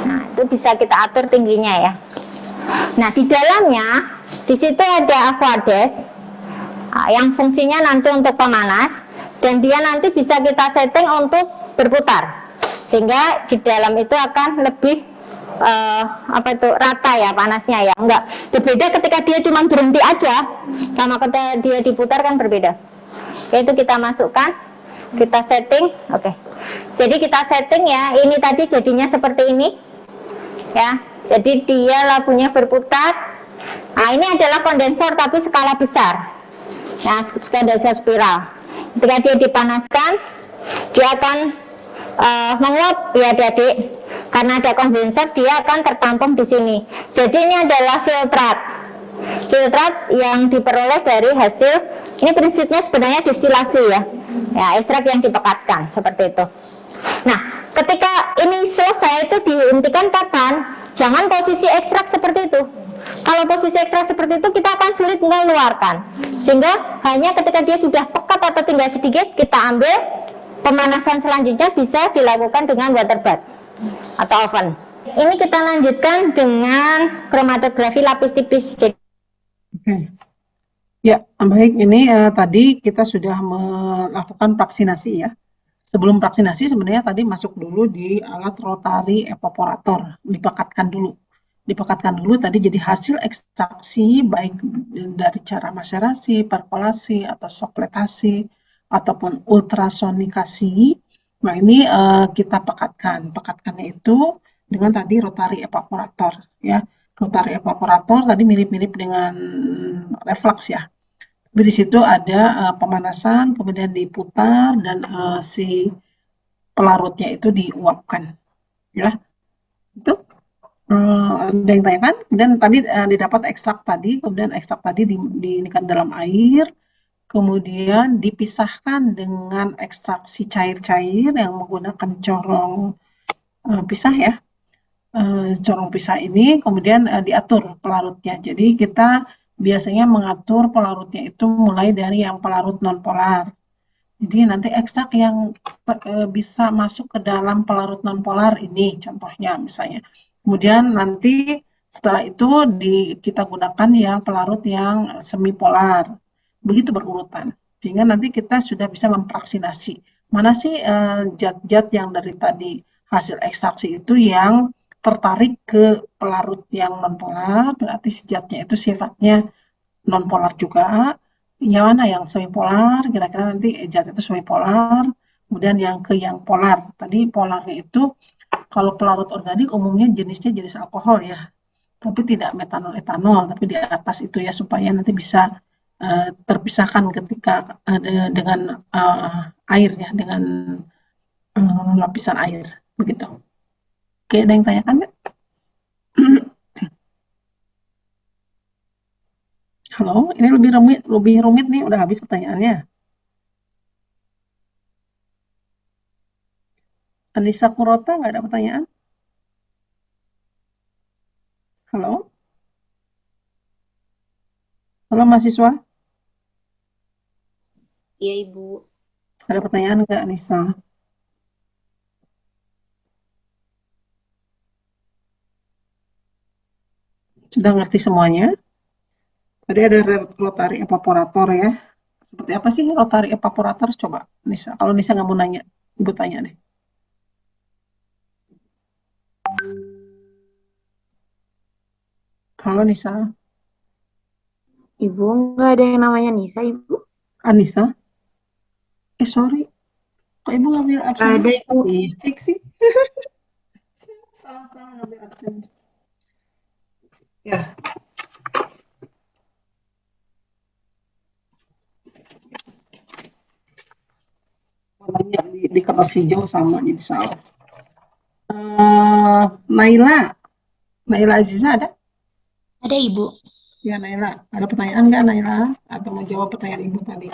Nah, itu bisa kita atur tingginya ya. Nah, di dalamnya di situ ada aquades yang fungsinya nanti untuk pemanas, dan dia nanti bisa kita setting untuk berputar, sehingga di dalam itu akan lebih rata ya panasnya ya. Enggak berbeda ketika dia cuma berhenti aja sama ketika dia diputar kan berbeda. Oke, itu kita masukkan, kita setting. Oke, jadi kita setting ya, ini tadi jadinya seperti ini ya, jadi dia labunya berputar. Nah, ini adalah kondensor tapi skala besar. Nah, kondensor spiral. Ketika dia dipanaskan, dia akan menguap ya adik-adik. Karena ada kondensor, dia akan tertampung di sini. Jadi ini adalah filtrat. Filtrat yang diperoleh dari hasil, ini prinsipnya sebenarnya destilasi ya. Ya, ekstrak yang dipekatkan seperti itu. Nah, ketika ini selesai itu dihentikan kapan? Jangan posisi ekstrak seperti itu. Kalau posisi ekstrak seperti itu kita akan sulit mengeluarkan. Sehingga hanya ketika dia sudah pekat atau tinggal sedikit, kita ambil. Pemanasan selanjutnya bisa dilakukan dengan water bath atau oven. Ini kita lanjutkan dengan kromatografi lapis tipis. Oke. Ya, baik. Ini tadi kita sudah melakukan vaksinasi ya. Sebelum vaksinasi sebenarnya tadi masuk dulu di alat rotary evaporator, dipekatkan dulu tadi jadi hasil ekstraksi baik dari cara maserasi, perkolasi atau sokletasi ataupun ultrasonikasi. Nah, ini kita pekatkannya itu dengan tadi rotary evaporator ya. Rotary evaporator tadi mirip-mirip dengan reflux ya. Di situ ada pemanasan, kemudian diputar dan si pelarutnya itu diuapkan ya. Itu ada yang tanyakan. Kemudian tadi didapat ekstrak tadi, kemudian ekstrak tadi dinikan dalam air, kemudian dipisahkan dengan ekstraksi cair-cair yang menggunakan corong pisah ya. Corong pisah ini kemudian diatur pelarutnya. Jadi kita biasanya mengatur pelarutnya itu mulai dari yang pelarut nonpolar. Jadi nanti ekstrak yang bisa masuk ke dalam pelarut nonpolar ini contohnya misalnya. Kemudian nanti setelah itu kita gunakan yang pelarut yang semipolar. Begitu berurutan. Sehingga nanti kita sudah bisa memvaksinasi. Mana sih zat-zat yang dari tadi hasil ekstraksi itu yang tertarik ke pelarut yang nonpolar, berarti si zatnya itu sifatnya nonpolar juga. Yang mana yang semipolar, kira-kira nanti zat itu semipolar. Kemudian yang polar. Tadi polarnya itu kalau pelarut organik umumnya jenisnya jenis alkohol ya. Tapi tidak metanol-etanol, tapi di atas itu ya supaya nanti bisa terpisahkan ketika dengan air ya, dengan lapisan air begitu. Oke, ada yang tanyakan nggak? Halo, ini lebih rumit nih, udah habis pertanyaannya. Anissa Kurota nggak ada pertanyaan? Halo? Halo mahasiswa? Iya, Ibu. Ada pertanyaan nggak, Anissa? Sudah ngerti semuanya? Tadi ada rotary evaporator ya. Seperti apa sih rotary evaporator? Coba Nisa. Kalau Nisa nggak mau nanya, Ibu tanya deh. Halo Nisa. Ibu, nggak ada yang namanya Nisa, Ibu? Anissa? Sorry. Kok Ibu ngambil absen Ada, Ibu. statistik sih? Salah ngambil absen. Ya. Namanya di kertas hijau sama jadi salah. Naila Aziza ada? Ada Ibu. Ya Naila, ada pertanyaan nggak Naila? Atau mau jawab pertanyaan Ibu tadi?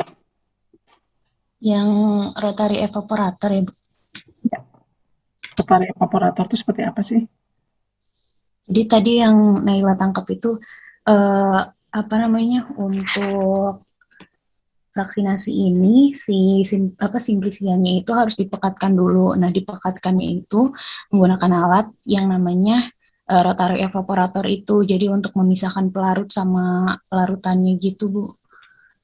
Yang rotary evaporator ya, Bu. Rotary evaporator itu seperti apa sih? Jadi tadi yang Naila tangkap itu apa namanya, untuk vaksinasi ini simplisiannya itu harus dipekatkan dulu. Nah, dipekatkannya itu menggunakan alat yang namanya rotary evaporator itu. Jadi untuk memisahkan pelarut sama larutannya gitu, Bu.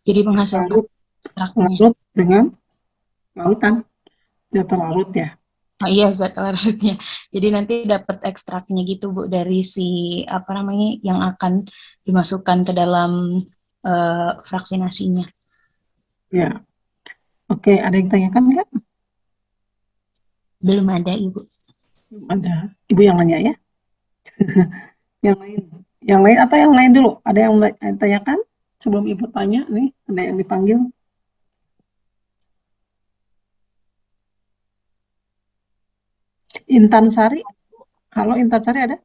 Jadi menghasilkan Larut, ekstraknya. larut dengan larutan, ya larut ya. Oh iya, zat larutnya. Jadi nanti dapat ekstraknya gitu, Bu, dari si apa namanya yang akan dimasukkan ke dalam vaksinasinya. Ya, oke. Ada yang tanyakan nggak? Belum ada, Ibu. Ada. Ibu yang nanya ya. Yang lain atau yang lain dulu? Ada yang tanyakan sebelum Ibu tanya nih? Ada yang dipanggil? Intan Sari. Halo, Intan Sari ada?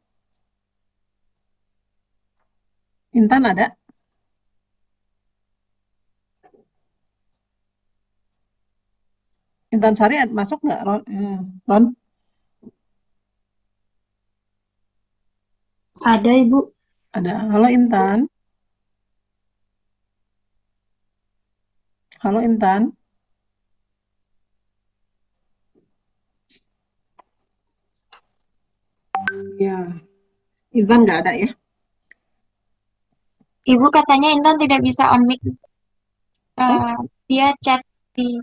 Intan ada? Intan Sari masuk nggak, Ron? Ron? Ada, Ibu. Ada. Halo, Intan. Halo, Intan. Ya, Intan nggak ada ya? Ibu katanya Intan tidak bisa on mic. Dia chat di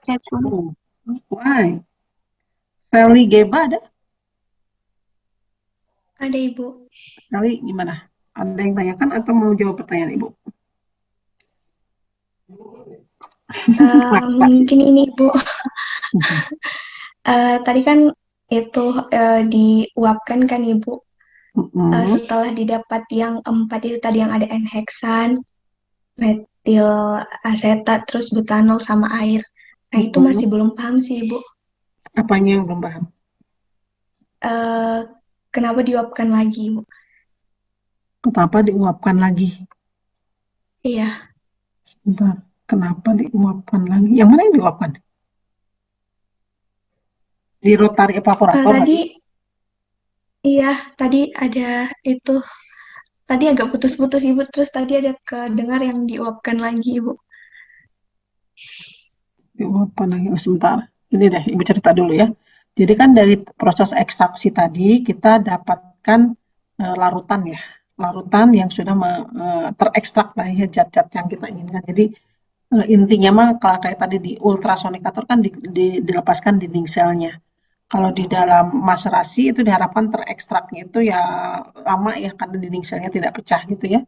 chat room. Oh, why? Sally Geba ada? Ada Ibu. Sally gimana? Ada yang tanyakan atau mau jawab pertanyaan Ibu? Maksa sih. Mungkin ini Ibu. Tadi kan itu diuapkan kan Ibu. Setelah didapat yang 4 itu tadi yang ada N-heksan, metil asetat, terus butanol sama air. Nah itu masih belum paham sih Ibu. Apanya yang belum paham? Kenapa diuapkan lagi Ibu? Kenapa diuapkan lagi? Iya. Sebentar. Kenapa diuapkan lagi? Yang mana yang diuapkan? Di rotary evaporator Tadi, lagi? iya, tadi ada itu. Tadi agak putus-putus Ibu, terus tadi ada kedengar yang diuapkan lagi Ibu. Diuapkan lagi. Oh, sebentar. Ini deh, Ibu cerita dulu ya. Jadi kan dari proses ekstraksi tadi kita dapatkan larutan ya. Larutan yang sudah terekstrak lah ya zat-zat yang kita inginkan. Jadi intinya mah kalau kayak tadi di ultrasonikator kan dilepaskan dinding selnya. Kalau di dalam maserasi itu diharapkan terekstraknya itu ya lama ya karena dinding selnya tidak pecah gitu ya.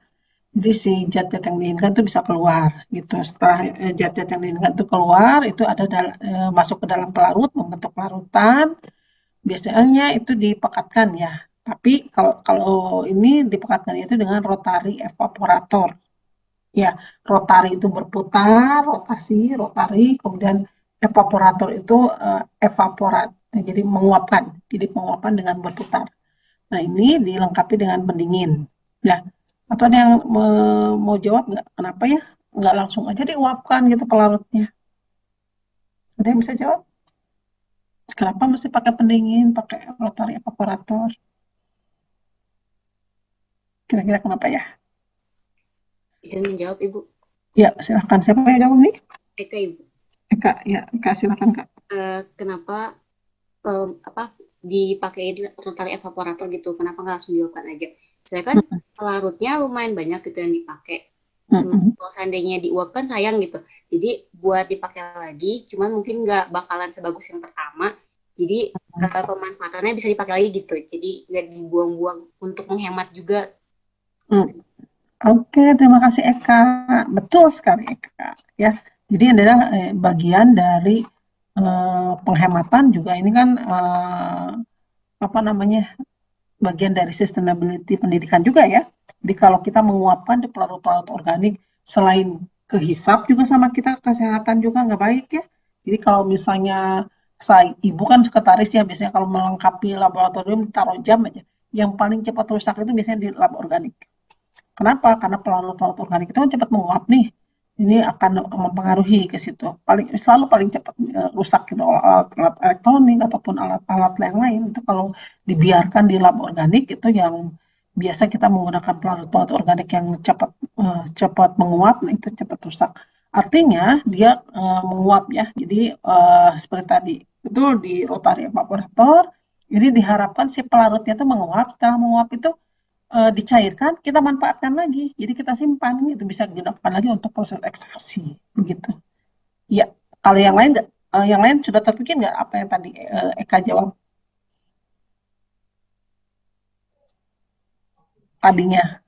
Jadi si zat-zat yang diinginkan itu bisa keluar gitu. Setelah zat-zat yang diinginkan itu keluar, itu ada masuk ke dalam pelarut, membentuk larutan. Biasanya itu dipekatkan ya. Tapi kalau ini dipekatkan itu dengan rotary evaporator. Ya, rotary itu berputar, rotari, kemudian evaporator itu evaporat. Nah, jadi menguapkan dengan berputar. Nah, ini dilengkapi dengan pendingin. Ya, atau ada yang mau jawab nggak? Kenapa ya? Nggak langsung aja diuapkan gitu pelarutnya. Ada yang bisa jawab? Kenapa mesti pakai pendingin, pakai rotary evaporator? Kira-kira kenapa ya? Bisa menjawab Ibu? Ya, silahkan. Siapa yang jawab nih? Eka Ibu. Eka, silahkan Kak. Kenapa dipakai rotary evaporator gitu? Kenapa nggak langsung diuapkan aja? Soalnya kan pelarutnya lumayan banyak gitu yang dipakai. Kalau seandainya diuapkan sayang gitu. Jadi buat dipakai lagi, cuman mungkin nggak bakalan sebagus yang pertama. Jadi pemanfaatannya bisa dipakai lagi gitu. Jadi nggak dibuang-buang untuk menghemat juga. Oke, terima kasih Eka. Betul sekali Eka. Ya, jadi adalah bagian dari penghematan juga ini kan bagian dari sustainability pendidikan juga ya. Jadi kalau kita menguapkan di pelarut-pelarut organik, selain kehisap juga sama kita kesehatan juga nggak baik ya. Jadi kalau misalnya Ibu kan sekretaris ya, biasanya kalau melengkapi laboratorium taruh jam aja. Yang paling cepat rusak itu biasanya di lab organik. Kenapa? Karena pelarut-pelarut organik itu kan cepat menguap nih. ini akan mempengaruhi ke situ. Selalu paling cepat rusak gitu alat-alat elektronik ataupun alat-alat yang lain itu kalau dibiarkan di lab organik itu yang biasa kita menggunakan pelarut-pelarut organik yang cepat menguap, nah itu cepat rusak. Artinya dia menguap ya. Jadi seperti tadi itu di rotary evaporator, jadi diharapkan si pelarutnya itu menguap. Setelah menguap itu dicairkan, kita manfaatkan lagi. Jadi kita simpan, itu bisa digunakan lagi untuk proses ekstraksi, begitu. Ya, kalau yang lain sudah terpikir nggak apa yang tadi Eka jawab tadinya?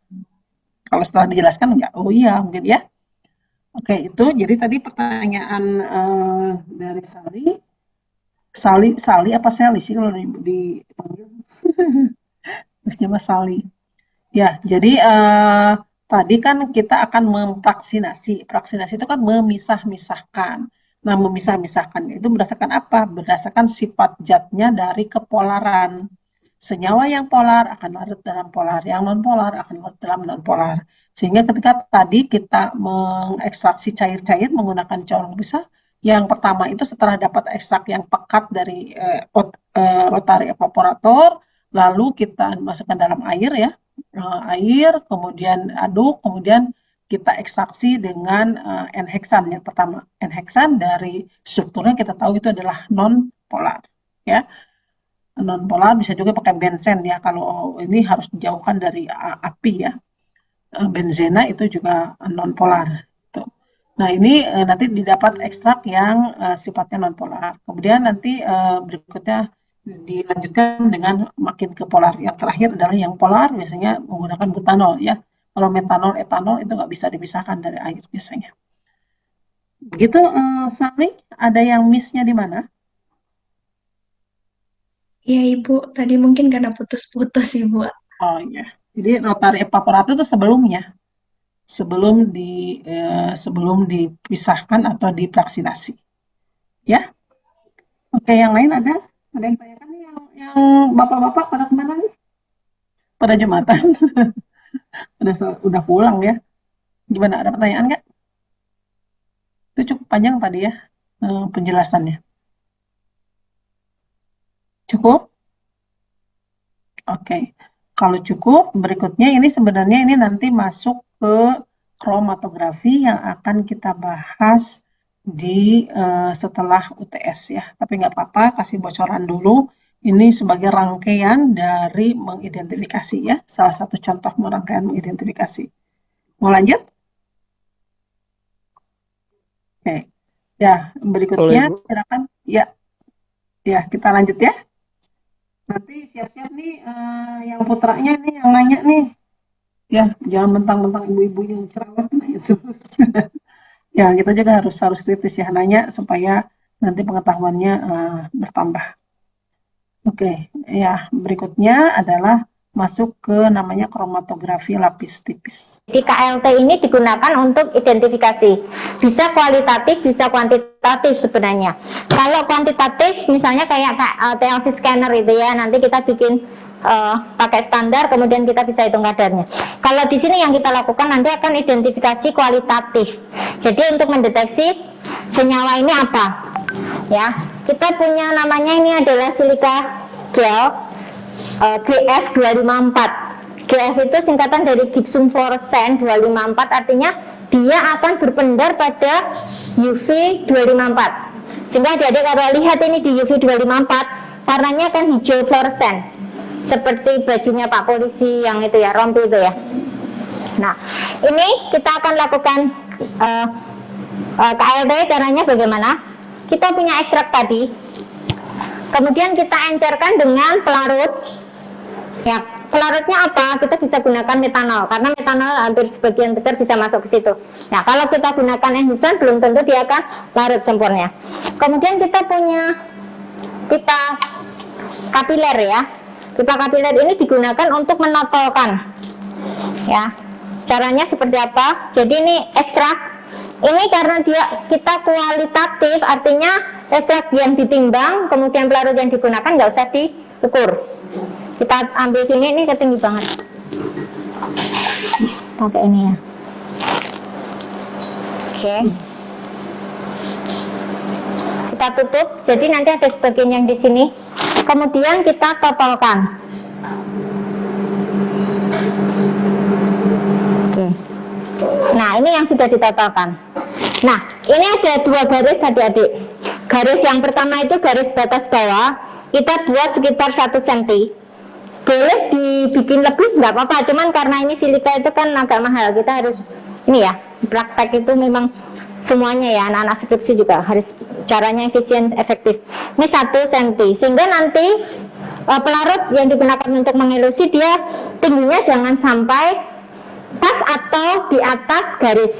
Kalau setelah dijelaskan nggak? Oh iya, mungkin ya. Oke, itu jadi tadi pertanyaan dari Sali apa Sally sih kalau dipanggil? Terusnya Mas Sali. Ya, jadi tadi kan kita akan memvaksinasi. Vaksinasi itu kan memisah-misahkan. Nah, memisah-misahkan itu berdasarkan apa? Berdasarkan sifat zatnya dari kepolaran. Senyawa yang polar akan larut dalam polar, yang non-polar akan larut dalam non-polar. Sehingga ketika tadi kita mengekstraksi cair-cair menggunakan corong pisah, yang pertama itu setelah dapat ekstrak yang pekat dari rotary evaporator, lalu kita masukkan dalam air ya, air, kemudian aduk, kemudian kita ekstraksi dengan N-heksan yang pertama. N-heksan dari strukturnya kita tahu itu adalah non-polar ya. Non-polar bisa juga pakai benzen ya, kalau ini harus dijauhkan dari api ya. Benzena itu juga non-polar. Nah ini nanti didapat ekstrak yang sifatnya non-polar. Kemudian nanti berikutnya dilanjutkan dengan makin ke polar. Yang terakhir adalah yang polar, biasanya menggunakan butanol ya. Kalau metanol, etanol itu nggak bisa dipisahkan dari air biasanya. Begitu, Sally, ada yang miss-nya di mana? Iya Ibu, tadi mungkin karena putus-putus Ibu. Oh iya, jadi rotary evaporator itu sebelumnya, sebelum dipisahkan atau divaksinasi. Ya, oke, yang lain ada yang tanyakan nih, yang bapak-bapak pada kemana nih? Pada Jumatan, udah pulang ya. Gimana, ada pertanyaan nggak? Itu cukup panjang tadi ya penjelasannya. Cukup? Oke. Kalau cukup, berikutnya ini sebenarnya ini nanti masuk ke kromatografi yang akan kita bahas di setelah UTS ya. Tapi nggak apa-apa, kasih bocoran dulu. Ini sebagai rangkaian dari mengidentifikasi ya. Salah satu contoh rangkaian mengidentifikasi. Mau lanjut? Oke. Ya, berikutnya silakan. Ya, kita lanjut ya. Nanti siap-siap nih yang putranya nih yang nanya nih. Ya, jangan mentang-mentang ibu-ibu yang cerewet nanya terus. Ya, kita juga harus kritis ya nanya supaya nanti pengetahuannya bertambah. Oke, ya berikutnya adalah masuk ke namanya kromatografi lapis tipis. Di KLT ini digunakan untuk identifikasi. Bisa kualitatif, bisa kuantitatif sebenarnya. Kalau kuantitatif misalnya kayak TLC scanner itu ya, nanti kita bikin pakai standar, kemudian kita bisa hitung kadarnya. Kalau di sini yang kita lakukan nanti akan identifikasi kualitatif. Jadi untuk mendeteksi senyawa ini apa? Ya, kita punya namanya ini adalah silika gel. GF254. GF itu singkatan dari gypsum fluorescent 254, artinya dia akan berpendar pada UV 254. Sehingga adik-adik kalau lihat ini di UV 254 warnanya kan hijau fluorescent, seperti bajunya Pak Polisi yang itu ya, rompi itu ya. Nah, ini kita akan lakukan KLT. Caranya bagaimana? Kita punya ekstrak tadi, kemudian kita encerkan dengan pelarut. Ya, pelarutnya apa? Kita bisa gunakan metanol, karena metanol hampir sebagian besar bisa masuk ke situ. Nah, kalau kita gunakan enzyme belum tentu dia akan larut sempurna. Kemudian kita punya pipa kapiler ya. Pipa kapiler ini digunakan untuk menotolkan. Ya, caranya seperti apa? Jadi ini ekstrak. Ini karena kita kualitatif, artinya ekstrak yang ditimbang, kemudian pelarut yang digunakan nggak usah diukur. Kita ambil sini, ini ketinggi banget. Pakai ini ya. Oke. Oke. Kita tutup. Jadi nanti ada sebagian yang di sini. Kemudian kita totalkan. Oke. Nah, ini yang sudah ditotalkan. Nah, ini ada dua garis adik-adik. Garis yang pertama itu garis batas bawah. Kita buat sekitar 1 cm. Boleh dibikin lebih, nggak apa-apa. Cuman karena ini silika itu kan agak mahal, kita harus ini ya, praktek itu memang semuanya ya, anak-anak skripsi juga harus caranya efisien, efektif. Ini 1 cm, sehingga nanti pelarut yang digunakan untuk mengelusi dia tingginya jangan sampai pas atau di atas garis.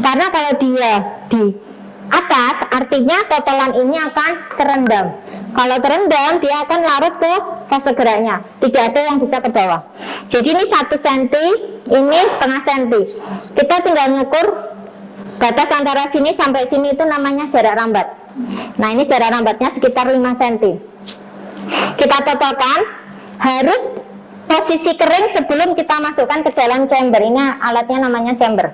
Karena kalau dia di atas, artinya totalan ini akan terendam. Kalau terendam, dia akan larut ke fase geraknya. Tidak ada yang bisa ke bawah. Jadi ini 1 cm, ini setengah cm. Kita tinggal ngukur batas antara sini sampai sini itu namanya jarak rambat. Nah, ini jarak rambatnya sekitar 5 cm. Kita totalkan, harus posisi kering sebelum kita masukkan ke dalam chamber. Ini alatnya namanya chamber.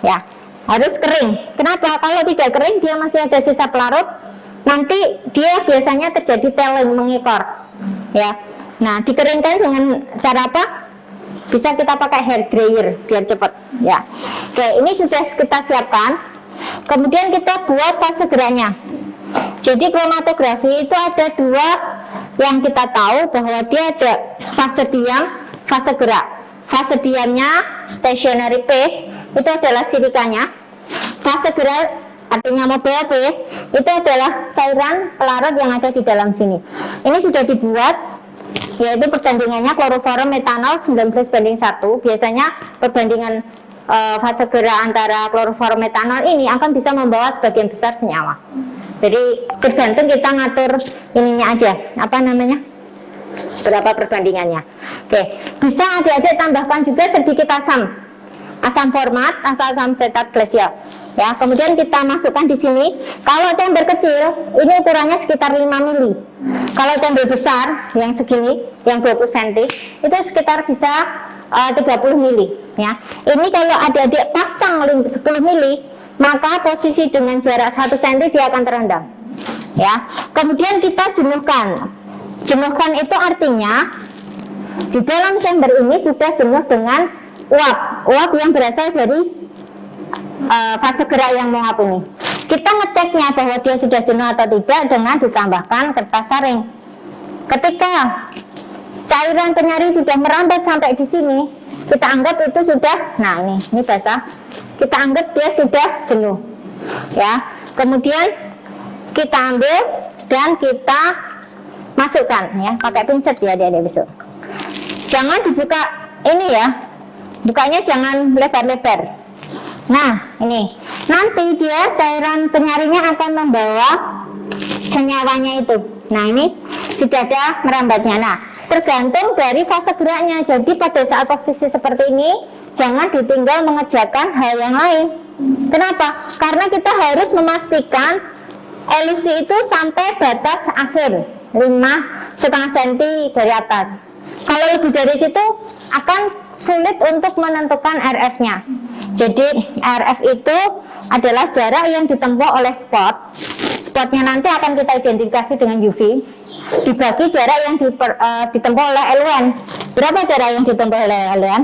Ya, harus kering. Kenapa? Kalau tidak kering, dia masih ada sisa pelarut. Nanti dia biasanya terjadi telling, mengekor. Ya, nah dikeringkan dengan cara apa? Bisa kita pakai hair dryer biar cepat. Ya, oke, ini sudah kita siapkan. Kemudian kita buat fase geraknya. Jadi kromatografi itu ada dua yang kita tahu bahwa dia ada fase diam, fase gerak. Fase diamnya stationary phase itu adalah silikanya. Fase gerak artinya mobile phase itu adalah cairan pelarut yang ada di dalam sini. Ini sudah dibuat, yaitu perbandingannya kloroform metanol 19:1. Biasanya perbandingan fase gerak antara kloroform metanol ini akan bisa membawa sebagian besar senyawa. Jadi tergantung kita ngatur ininya aja, apa namanya, berapa perbandingannya. Oke, bisa adik-adik tambahkan juga sedikit asam format, asam setat glacial. Ya, kemudian kita masukkan di sini. Kalau chamber kecil, ini ukurannya sekitar 5 mili. Kalau chamber besar, yang segini, yang 20 cm, itu sekitar bisa 30 mili. Ya, ini kalau adik-adik pasang 10 mili, maka posisi dengan jarak 1 cm dia akan terendam. Ya, kemudian kita jenuhkan. Jenuhkan itu artinya di dalam chamber ini sudah jenuh dengan uap yang berasal dari fase gerak yang menguap ini. Kita ngeceknya bahwa dia sudah jenuh atau tidak dengan ditambahkan kertas saring. Ketika cairan penyari sudah merambat sampai di sini, kita anggap itu sudah, nah ini basah. Kita anggap dia sudah jenuh. Ya, kemudian kita ambil dan kita masukkan ya, pakai pinset ya adik-adik besok. Jangan dibuka ini ya, bukanya jangan lebar-lebar. Nah, ini nanti dia cairan penyarinya akan membawa senyawanya itu. Nah, ini sudah ada merambatnya. Nah, tergantung dari fase geraknya. Jadi pada saat posisi seperti ini, jangan ditinggal mengerjakan hal yang lain. Kenapa? Karena kita harus memastikan elusi itu sampai batas akhir 5,5 cm dari atas. Kalau lebih dari situ akan sulit untuk menentukan RF-nya. Jadi RF itu adalah jarak yang ditempuh oleh spot. Spotnya nanti akan kita identifikasi dengan UV. Dibagi jarak yang ditempuh oleh LWN. Berapa jarak yang ditempuh oleh LWN?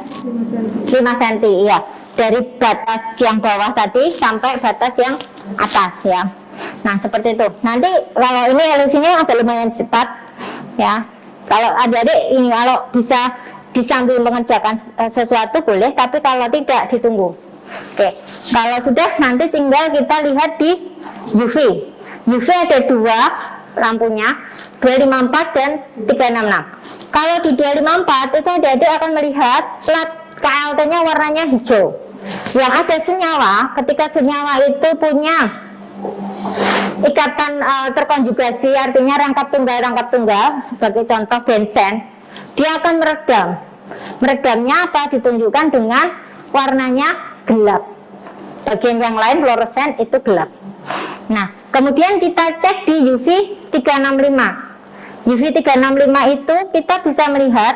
5 cm ya. Dari batas yang bawah tadi sampai batas yang atas ya. Nah seperti itu. Nanti kalau ini elusinya agak lumayan cepat ya. Kalau adik-adik ini kalau bisa disambil mengerjakan sesuatu boleh, tapi kalau tidak ditunggu. Oke, kalau sudah nanti tinggal kita lihat di UV. UV ada dua lampunya, 254 dan 366. Kalau di 254 itu adik-adik akan melihat plat KLT-nya warnanya hijau. Yang ada senyawa, ketika senyawa itu punya ikatan terkonjugasi, artinya rangkap tunggal, sebagai contoh benzen, dia akan meredam. Meredamnya apa? Ditunjukkan dengan warnanya gelap. Bagian yang lain fluoresen itu gelap. Nah, kemudian kita cek di UV 365. UV 365 itu kita bisa melihat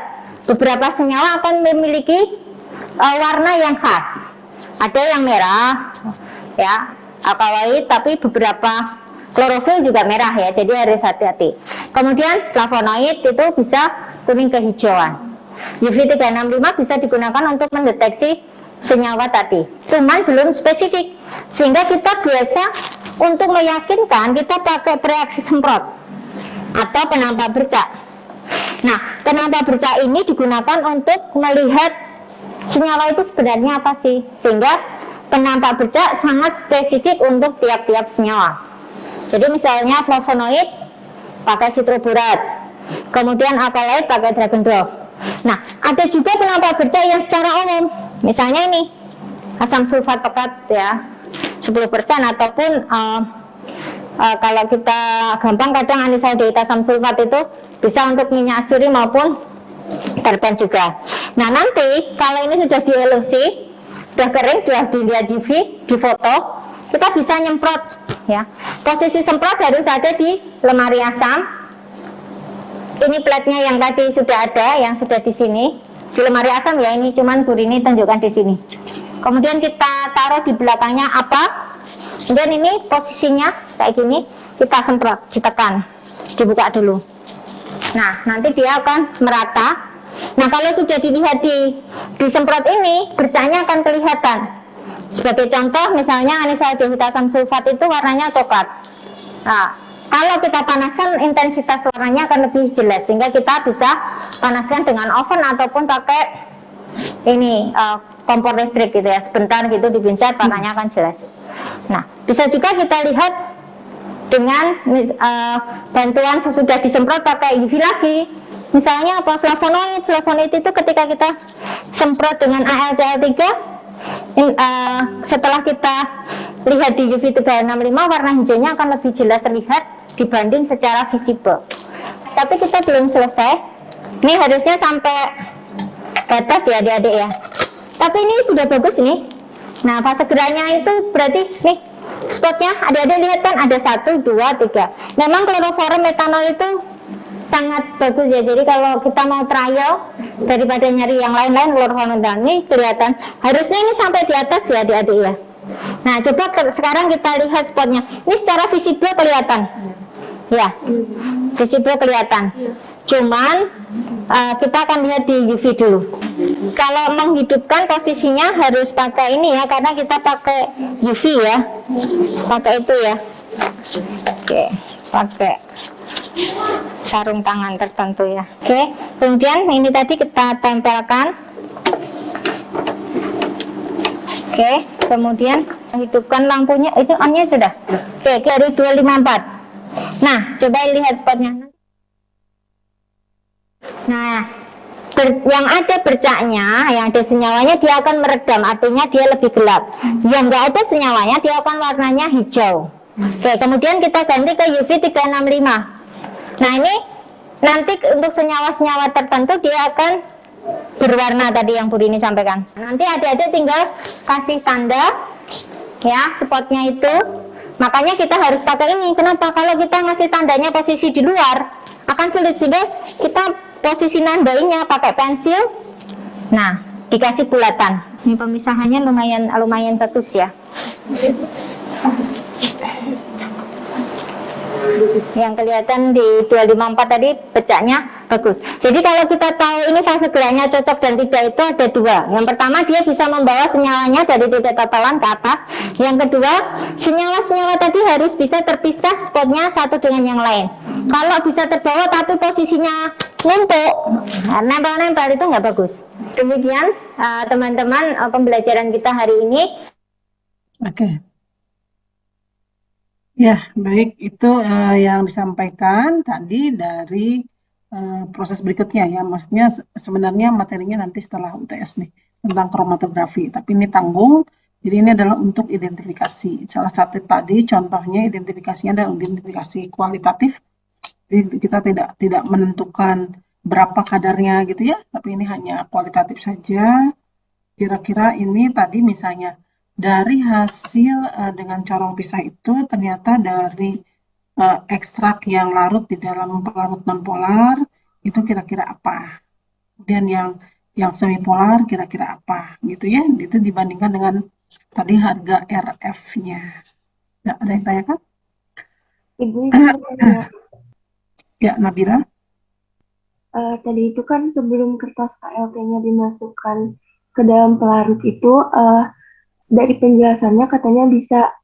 beberapa senyawa akan memiliki warna yang khas. Ada yang merah, ya, alkaloid, tapi beberapa klorofil juga merah ya, jadi harus hati-hati. Kemudian flavonoid itu bisa kuning kehijauan. UV 365 bisa digunakan untuk mendeteksi senyawa tadi, cuman belum spesifik, sehingga kita biasa untuk meyakinkan kita pakai reaksi semprot atau penampak bercak. Nah, penampak bercak ini digunakan untuk melihat senyawa itu sebenarnya apa sih, sehingga penampak bercak sangat spesifik untuk tiap-tiap senyawa. Jadi misalnya flavonoid pakai citroborat, kemudian alkaloid pakai dragon dwarf. Nah, ada juga penampak bercak yang secara umum, misalnya ini asam sulfat pekat ya 10%, ataupun kalau kita gampang kadang anisaldehyde asam sulfat itu bisa untuk minyak siri maupun terpen juga. Nah, nanti kalau ini sudah dielusi, sudah kering, sudah dilihat UV, di foto, kita bisa nyemprot ya. Posisi semprot harus ada di lemari asam. Ini platnya yang tadi sudah ada, yang sudah di sini di lemari asam ya, ini cuman Bu Rini tunjukkan di sini. Kemudian kita taruh di belakangnya apa, dan ini posisinya kayak gini, kita semprot, ditekan, dibuka dulu. Nah, nanti dia akan merata. Nah, kalau sudah dilihat di semprot ini, bercaknya akan kelihatan. Sebagai contoh, misalnya anisaldehyde asam sulfat itu warnanya coklat. Nah, kalau kita panaskan, intensitas warnanya akan lebih jelas, sehingga kita bisa panaskan dengan oven ataupun pakai ini kompor listrik gitu ya, sebentar gitu dibinsat, warnanya akan jelas. Nah, bisa juga kita lihat dengan bantuan sesudah disemprot pakai UV lagi. Misalnya apa, flavonoid itu ketika kita semprot dengan AlCl3, setelah kita lihat di UV 365, warna hijaunya akan lebih jelas terlihat dibanding secara visible. Tapi kita belum selesai, ini harusnya sampai batas ya adik-adik ya, tapi ini sudah bagus nih. Nah, fase gerahnya itu berarti nih spotnya adik-adik lihat kan ada 1, 2, 3. Memang kloroform metanol itu sangat bagus ya, jadi kalau kita mau trial daripada nyari yang lain-lain, kloroform metanol ini kelihatan, harusnya ini sampai di atas ya adik-adik ya. Nah, coba sekarang kita lihat spotnya, ini secara visible kelihatan ya, visible kelihatan, cuman kita akan lihat di UV dulu. Kalau menghidupkan posisinya harus pakai ini ya, karena kita pakai UV ya, pakai itu ya. Oke, pakai sarung tangan tertentu ya. Oke, kemudian ini tadi kita tempelkan. Oke, kemudian hidupkan lampunya, itu on-nya sudah. Oke, dari 254. Nah, coba lihat spotnya. Nah, yang ada bercaknya, yang ada senyawanya, dia akan meredam, artinya dia lebih gelap. Yang nggak ada senyawanya, dia akan warnanya hijau. Oke, kemudian kita ganti ke UV 365. Nah, ini nanti untuk senyawa-senyawa tertentu dia akan berwarna tadi yang Bu Rini sampaikan. Nanti adik-adik tinggal kasih tanda ya spotnya itu. Makanya kita harus pakai ini. Kenapa? Kalau kita ngasih tandanya posisi di luar, akan sulit, sehingga kita posisi nandainya pakai pensil. Nah, dikasih bulatan. Ini pemisahannya lumayan bagus ya. Yang kelihatan di 254 tadi pecahnya bagus. Jadi kalau kita tahu ini fase gerahnya cocok dan tidak, itu ada dua. Yang pertama, dia bisa membawa senyawanya dari titik totalan ke atas. Yang kedua, senyawa-senyawa tadi harus bisa terpisah spotnya satu dengan yang lain. Kalau bisa terbawa tapi posisinya numpuk, nempel-nempel, itu nggak bagus. Demikian teman-teman pembelajaran kita hari ini. Oke. Ya, baik, itu yang disampaikan tadi dari proses berikutnya ya. Maksudnya sebenarnya materinya nanti setelah UTS nih tentang kromatografi, tapi ini tanggung. Jadi ini adalah untuk identifikasi. Salah satu tadi contohnya identifikasinya adalah identifikasi kualitatif. Jadi kita tidak menentukan berapa kadarnya gitu ya, tapi ini hanya kualitatif saja. Kira-kira ini tadi misalnya dari hasil dengan corong pisah itu ternyata dari ekstrak yang larut di dalam pelarut nonpolar itu kira-kira apa, dan yang semipolar kira-kira apa gitu ya, itu dibandingkan dengan Tadi harga RF-nya. Ya, ada yang tanyakan? Ibu izin bertanya, Ya, Nabila. tadi itu kan sebelum kertas KLT-nya dimasukkan ke dalam pelarut itu, dari penjelasannya katanya bisa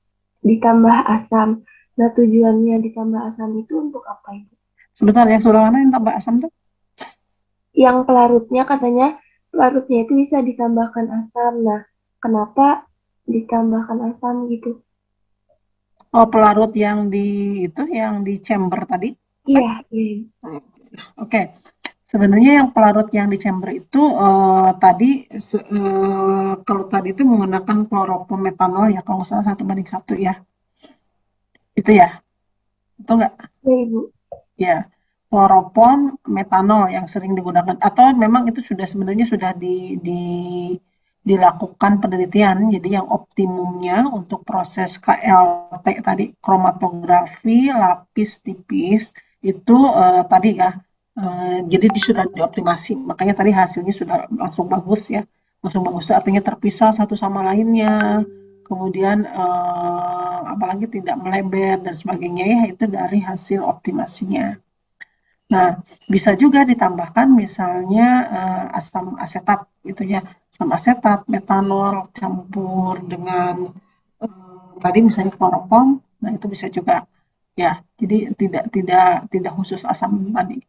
ditambah asam. Nah, tujuannya ditambah asam itu untuk apa itu? Sebentar, yang sebelah mana yang tambah asam tuh? Yang pelarutnya katanya pelarutnya itu bisa ditambahkan asam. Nah, kenapa ditambahkan asam gitu? Oh, pelarut yang di chamber tadi? Iya, iya. Oke. Sebenarnya yang pelarut yang di chamber itu tadi kalau tadi itu menggunakan kloroform metanol ya, kalau nggak salah 1:1 ya. Itu ya, betul nggak? Iya, Ibu. Ya, kloroform metanol yang sering digunakan, atau memang itu sebenarnya sudah dilakukan penelitian. Jadi yang optimumnya untuk proses KLT tadi, kromatografi lapis tipis itu tadi ya. Jadi sudah dioptimasi, makanya tadi hasilnya sudah langsung bagus ya. Langsung bagus itu artinya terpisah satu sama lainnya. Kemudian apalagi tidak melebar dan sebagainya ya, itu dari hasil optimasinya. Nah, bisa juga ditambahkan misalnya asam asetat gitu ya. Asam asetat, metanol campur dengan tadi misalnya kloroform, nah itu bisa juga ya. Jadi tidak khusus asam tadi.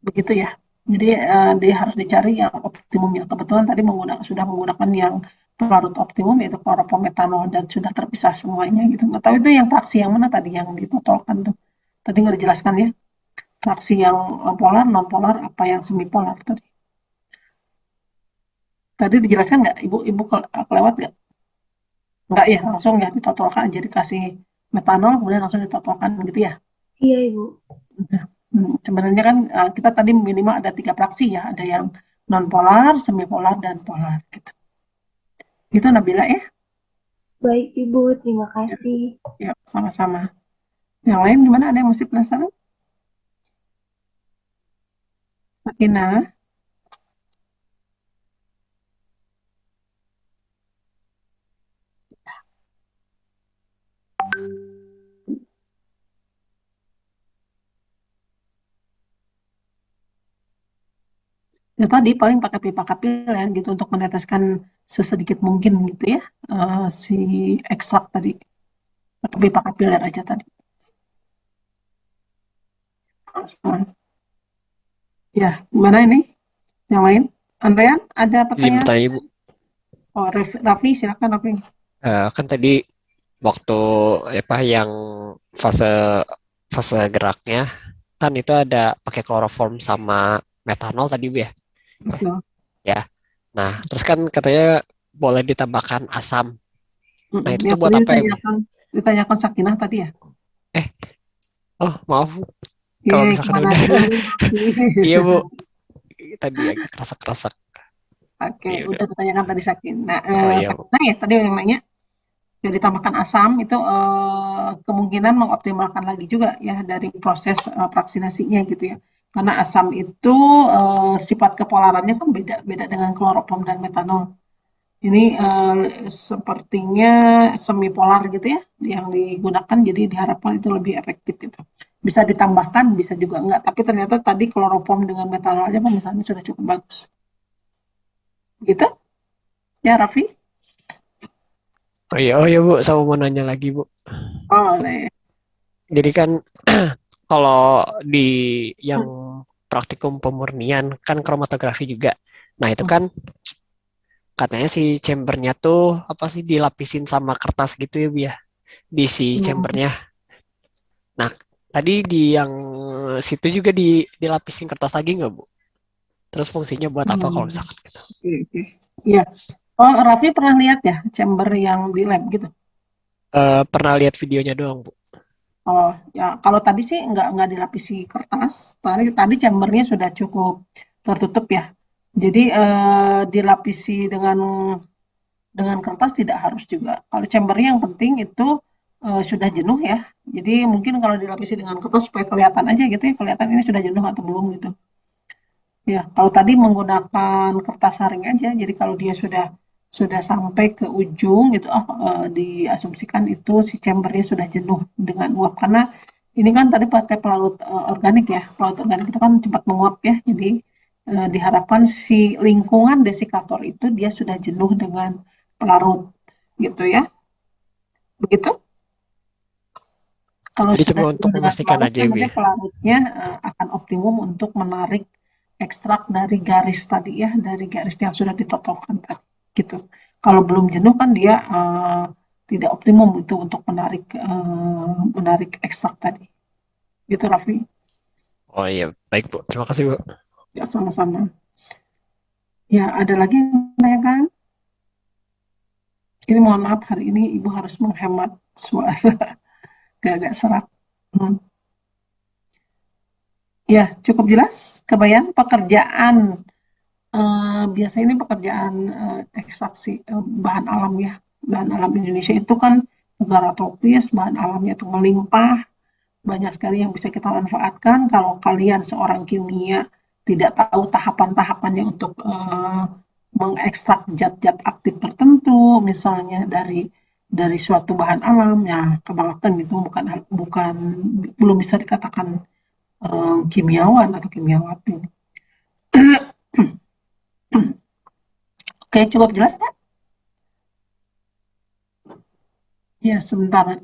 Begitu ya. Jadi dia harus dicari yang optimumnya. Kebetulan tadi sudah menggunakan yang pelarut optimum yaitu kloroform metanol dan sudah terpisah semuanya gitu. Nggak tahu itu yang fraksi yang mana tadi yang ditotolkan tuh. Tadi nggak dijelaskan ya. Fraksi yang polar, non polar, apa yang semipolar tadi. Tadi dijelaskan nggak? Ibu kelewat nggak? Nggak ya, langsung ya ditotolkan aja, dikasih metanol kemudian langsung ditotolkan gitu ya. Iya, Ibu. Sebenarnya kan kita tadi minimal ada 3 fraksi ya, ada yang non polar, semipolar, dan polar gitu. Gitu Nabila ya. Baik, Ibu. Terima kasih. Ya, sama-sama. Yang lain gimana? Ada yang mesti penasaran? Sakinah. Ya tadi paling pakai pipa kapiler gitu untuk meneteskan sesedikit mungkin gitu ya si ekstrak tadi. Pakai pipa kapiler aja tadi. Ya, gimana ini? Yang lain? Andrean, ada Izin pertanyaan? bertanya Ibu. Oh, Raffi, silakan Raffi. Kan tadi waktu apa yang fase geraknya kan itu ada pakai kloroform sama metanol tadi Bu ya. Betul. Ya. Nah, terus kan katanya boleh ditambahkan asam. Nah, itu tuh buat Yang apa ya Bu? ditanyakan Sakinah tadi ya? Oh, maaf Bu. Iya, Kalau misalkan gimana udah. dulu? Iya Bu. Tadi agak kerasak-kerasak. Oke, Iya, udah ditanyakan tadi Sakinah. Oh iya Bu. Sakinah ya tadi yang nanya. Ya, ditambahkan asam itu kemungkinan mengoptimalkan lagi juga ya dari proses vaksinasinya gitu ya. Karena asam itu sifat kepolarannya kan beda dengan kloroform dan metanol. Ini sepertinya semipolar gitu ya yang digunakan, jadi diharapkan itu lebih efektif gitu. Bisa ditambahkan, bisa juga enggak. Tapi ternyata tadi kloroform dengan metanol aja misalnya sudah cukup bagus. Gitu? Ya, Raffi? Oh iya Bu, sama mau nanya lagi Bu. Boleh. Jadi kan kalau di yang praktikum pemurnian kan kromatografi juga. Nah itu kan katanya si chambernya tuh apa sih dilapisin sama kertas gitu ya Bu ya, di si chambernya. Nah tadi di yang situ juga dilapisin kertas lagi nggak Bu? Terus fungsinya buat apa kalau misalkan gitu? Oke. Iya. Oh, Raffi pernah lihat ya chamber yang di lab gitu? Pernah lihat videonya doang Bu. Oh, ya kalau tadi sih nggak dilapisi kertas. Tadi chambernya sudah cukup tertutup ya. Jadi dilapisi dengan kertas tidak harus juga. Kalau chambernya yang penting itu sudah jenuh ya. Jadi mungkin kalau dilapisi dengan kertas supaya kelihatan aja gitu ya, kelihatan ini sudah jenuh atau belum gitu. Ya, kalau tadi menggunakan kertas saring aja. Jadi kalau dia sudah sampai ke ujung gitu, diasumsikan itu si chambernya sudah jenuh dengan uap, karena ini kan tadi pakai pelarut organik ya, pelarut organik itu kan cepat menguap ya, jadi diharapkan si lingkungan desikator itu dia sudah jenuh dengan pelarut gitu ya, begitu. Kalau Jadi sudah coba jenuh untuk dengan memastikan pelarut aja kan Ibu nanti ya. pelarutnya akan optimum untuk menarik ekstrak dari garis tadi ya, dari garis yang sudah ditotolkan tadi gitu. Kalau belum jenuh kan dia tidak optimum itu untuk menarik ekstrak tadi. Gitu Raffi. Oh iya, baik Bu. Terima kasih Bu. Ya sama-sama. Ya, ada lagi yang tanyakan? Ini mohon maaf hari ini Ibu harus menghemat suara, agak serak. Ya, cukup jelas. Kebayang pekerjaan biasanya ini pekerjaan ekstraksi bahan alam ya. Bahan alam Indonesia itu kan negara tropis, bahan alamnya itu melimpah, banyak sekali yang bisa kita manfaatkan. Kalau kalian seorang kimia tidak tahu tahapan-tahapannya untuk mengekstrak zat-zat aktif tertentu, misalnya dari suatu bahan alam, ya kebangetan gitu, bukan belum bisa dikatakan kimiawan atau kimiawati. Oke, cukup jelas Pak? Ya, sebentar.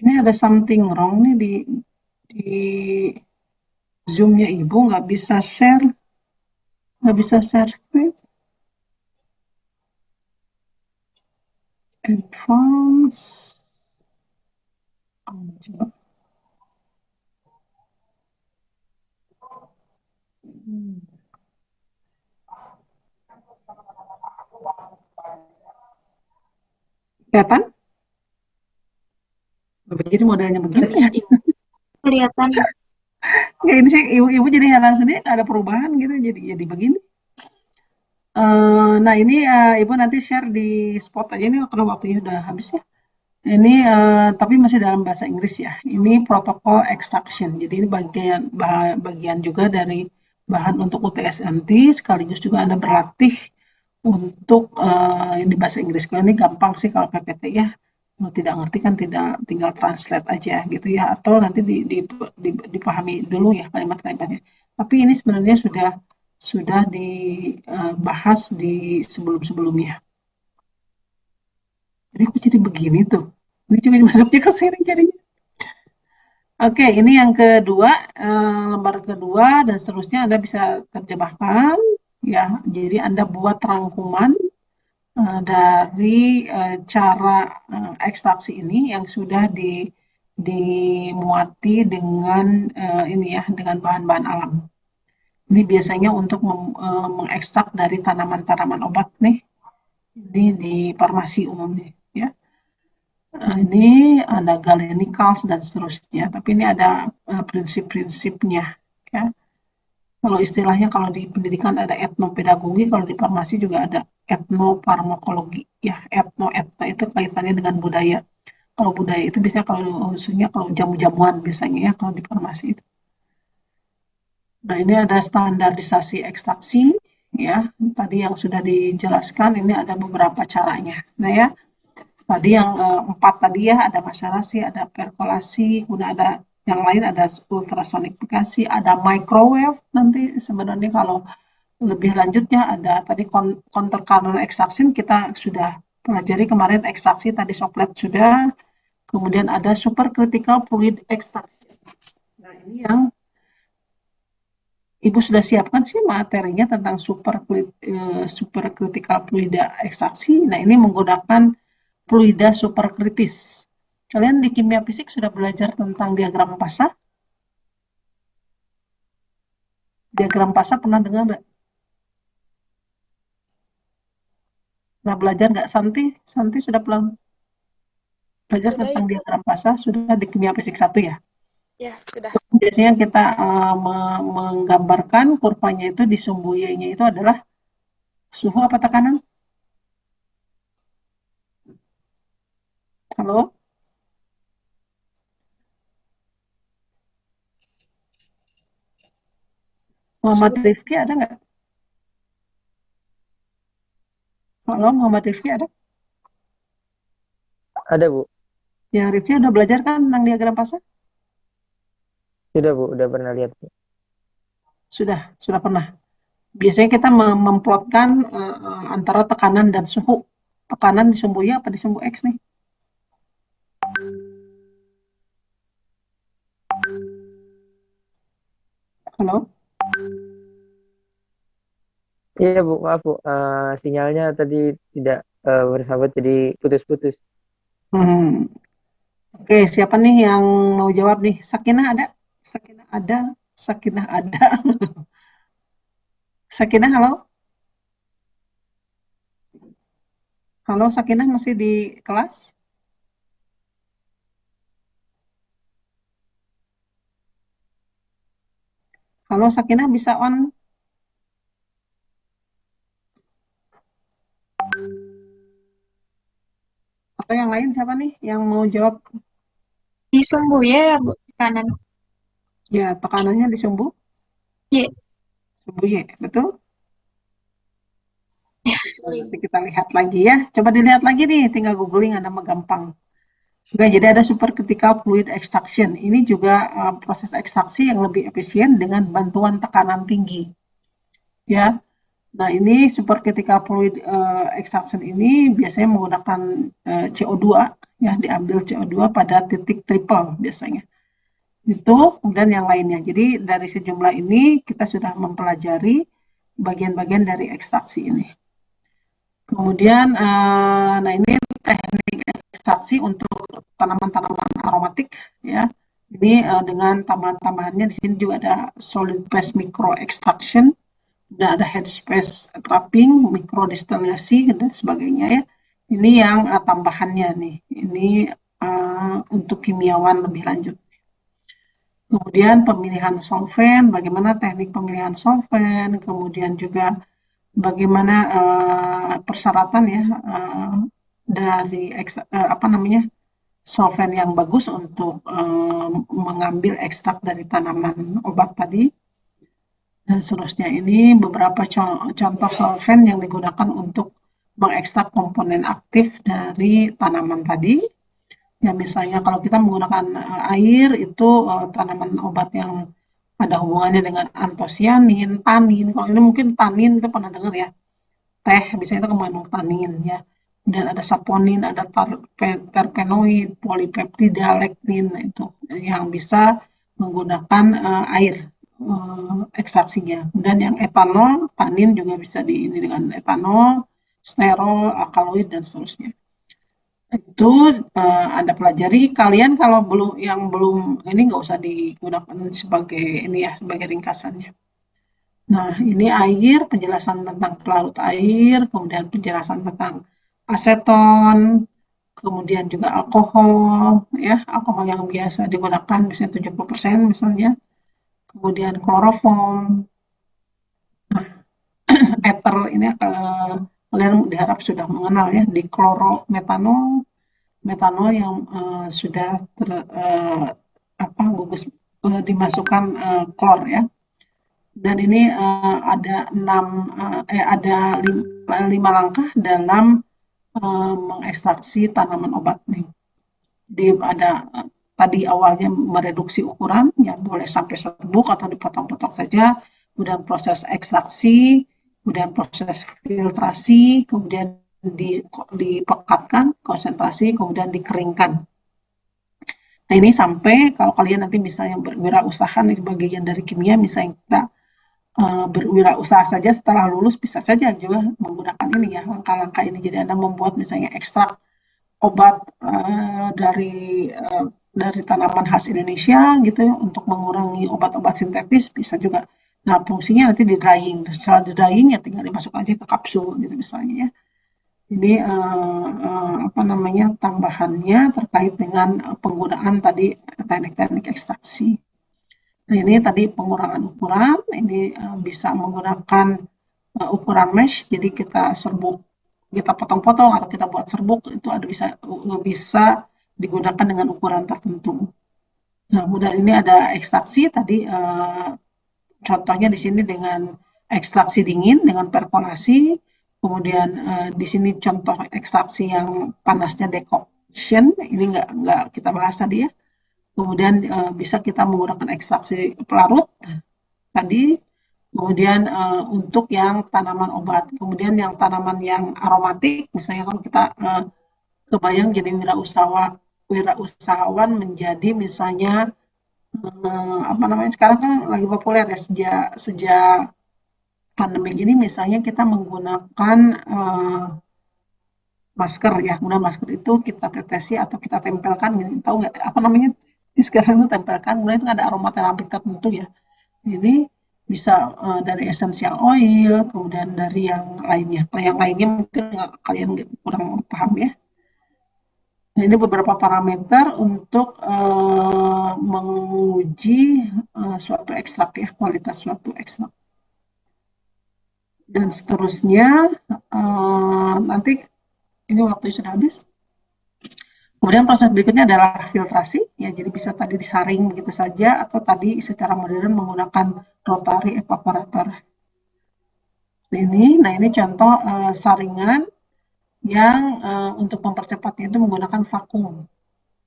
Ini ada something wrong nih di Zoom-nya Ibu, nggak bisa share screen. Advance. Coba. Kelihatan? Jadi modelnya begini ya. Kelihatan. Nggak, ini sih ibu jadi heran sendiri, nggak ada perubahan gitu, jadi begini. Nah ini Ibu nanti share di spot aja nih karena waktunya udah habis ya. Ini tapi masih dalam bahasa Inggris ya. Ini protokol extraction. Jadi ini bagian juga dari bahan untuk UTS-NT, sekaligus juga Anda berlatih untuk ini bahasa Inggris. Kalau ini gampang sih kalau PPT ya. Kalau tidak ngerti kan tinggal translate aja gitu ya, atau nanti dipahami dulu ya kalimat-kalimatnya. Tapi ini sebenarnya sudah dibahas di sebelum-sebelumnya. Jadi aku jadi begini tuh. Ini cuma masuknya ke sini jadinya. Oke, ini yang kedua, lembar kedua dan seterusnya Anda bisa terjemahkan ya. Jadi Anda buat rangkuman dari cara ekstraksi ini yang sudah dimuati dengan ini ya, dengan bahan-bahan alam. Ini biasanya untuk mengekstrak dari tanaman-tanaman obat nih. Ini di farmasi umumnya ya. Ini ada galenicals dan seterusnya, tapi ini ada prinsip-prinsipnya ya. Kalau istilahnya kalau di pendidikan ada etnopedagogi, kalau di farmasi juga ada etnofarmakologi ya. Etno itu kaitannya dengan budaya. Kalau budaya itu biasanya kalau jamu-jamuan biasanya ya kalau di farmasi itu. Nah, ini ada standarisasi ekstraksi ya. Tadi yang sudah dijelaskan, ini ada beberapa caranya. Nah ya, tadi yang 4 tadi ya, ada maserasi, ada perkolasi, kemudian ada yang lain ada ultrasonifikasi, ada microwave. Nanti sebenarnya kalau lebih lanjutnya ada tadi counter current extraction, kita sudah pelajari kemarin ekstraksi tadi soklet sudah. Kemudian ada supercritical fluid extraction. Nah, ini yang Ibu sudah siapkan sih materinya tentang supercritical fluida ekstraksi. Nah, ini menggunakan fluida superkritis. Kalian di kimia fisik sudah belajar tentang diagram fasa? Diagram PASA pernah dengar nggak? Pernah belajar nggak Santi? Santi sudah pernah belajar Sudah, tentang Ibu. diagram PASA? Sudah di kimia fisik 1 ya? Ya, sudah. Biasanya kita menggambarkan kurvanya itu di sumbu Y-nya itu adalah suhu apa tekanan? Halo? Muhammad Suhu. Rifki ada nggak? Halo, Muhammad Rifki ada? Ada, Bu. Yang Rifki udah belajar kan tentang diagram PASA? Sudah, Bu. Udah pernah lihat, Bu. Sudah pernah. Biasanya kita memplotkan antara tekanan dan suhu. Tekanan di sumbu Y apa di sumbu X nih? Halo? Iya, Bu. Maaf, Bu. Sinyalnya tadi tidak bersahabat, jadi putus-putus. Oke, siapa nih yang mau jawab nih? Sakinah ada? Sakinah ada? Sakinah ada? Sakinah, halo? Halo, Sakinah masih di kelas? Halo, Sakinah bisa on? Atau yang lain siapa nih yang mau jawab? Di sumbu ya, Bu, kanan. Ya, tekanannya di sumbu? Y. Sumbu Y, betul? Nanti kita lihat lagi ya. Coba dilihat lagi nih, tinggal googling, ada mah gampang. Oke, jadi ada supercritical fluid extraction. Ini juga proses ekstraksi yang lebih efisien dengan bantuan tekanan tinggi. Ya. Nah, ini supercritical fluid extraction ini biasanya menggunakan CO2 ya, diambil CO2 pada titik triple biasanya. Itu kemudian yang lainnya. Jadi dari sejumlah ini kita sudah mempelajari bagian-bagian dari ekstraksi ini. Kemudian, nah ini teknik ekstraksi untuk tanaman-tanaman aromatik ya. Ini dengan tambahan-tambahannya di sini juga ada solid phase micro extraction, dan ada head space trapping, mikrodistillasi dan sebagainya ya. Ini yang tambahannya nih. Ini untuk kimiawan lebih lanjut. Kemudian pemilihan solvent, bagaimana teknik pemilihan solvent, kemudian juga bagaimana persyaratan ya dari solvent yang bagus untuk mengambil ekstrak dari tanaman obat tadi. Dan seterusnya ini beberapa contoh solvent yang digunakan untuk mengekstrak komponen aktif dari tanaman tadi. Ya misalnya kalau kita menggunakan air itu tanaman obat yang ada hubungannya dengan antosianin, tanin. Kalau ini mungkin tanin itu pernah dengar ya. Teh biasanya itu mengandung tanin ya. Dan ada saponin, ada terpenoid, polipeptida, lektin itu yang bisa menggunakan air ekstraksinya. Dan yang etanol, tanin juga bisa ini dengan etanol, sterol, alkaloid dan seterusnya. Itu Anda pelajari. Kalian kalau belum ini nggak usah digunakan sebagai ini ya, sebagai ringkasannya. Nah, ini air, penjelasan tentang pelarut air, kemudian penjelasan tentang aseton, kemudian juga alkohol ya, alkohol yang biasa digunakan misalnya 70% misalnya. Kemudian kloroform. Nah, ether ini kalian diharap sudah mengenal ya, di klorometanol, metanol yang sudah gugus dimasukkan klor ya. Dan ini ada 5 langkah dalam mengekstraksi tanaman obat nih. Ada tadi awalnya mereduksi ukuran, yang boleh sampai serbuk atau dipotong-potong saja, kemudian proses ekstraksi, kemudian proses filtrasi, kemudian dipekatkan, konsentrasi, kemudian dikeringkan. Nah ini sampai kalau kalian nanti misalnya berwirausaha nih, bagian dari kimia, misalnya kita berwirausaha saja setelah lulus bisa saja juga menggunakan ini ya, langkah-langkah ini. Jadi Anda membuat misalnya ekstrak obat dari tanaman khas Indonesia gitu ya, untuk mengurangi obat-obat sintetis bisa juga Nah, fungsinya nanti di drying. Setelah di drying ya tinggal dimasuk aja ke kapsul gitu misalnya ya. Ini apa namanya tambahannya terkait dengan penggunaan tadi teknik-teknik ekstraksi. Nah, ini tadi pengurangan ukuran, ini bisa menggunakan ukuran mesh, jadi kita serbuk, kita potong-potong atau kita buat serbuk itu ada bisa digunakan dengan ukuran tertentu. Nah, kemudian ini ada ekstraksi tadi contohnya di sini dengan ekstraksi dingin dengan perkolasi. Kemudian di sini contoh ekstraksi yang panasnya decoction, ini nggak kita bahas tadi ya. Kemudian bisa kita menggunakan ekstraksi pelarut tadi. Kemudian untuk yang tanaman obat, kemudian yang tanaman yang aromatik, misalnya kalau kita kebayang jadi wirausahawan menjadi misalnya apa namanya sekarang kan lagi populer ya sejak pandemi ini misalnya kita menggunakan masker ya, kemudian masker itu kita tetesi atau kita tempelkan, gitu. Tahu nggak apa namanya? Sekarang itu tempelkan, kemudian itu ada aromaterapi tertentu ya. Ini bisa dari essential oil, kemudian dari yang lainnya. Nah, yang lainnya mungkin kalian kurang paham ya. Nah, ini beberapa parameter untuk menguji suatu ekstrak ya, kualitas suatu ekstrak. Dan seterusnya, nanti ini waktu sudah habis. Kemudian proses berikutnya adalah filtrasi, ya jadi bisa tadi disaring begitu saja atau tadi secara modern menggunakan rotary evaporator. Nah ini contoh saringan yang untuk mempercepatnya itu menggunakan vakum,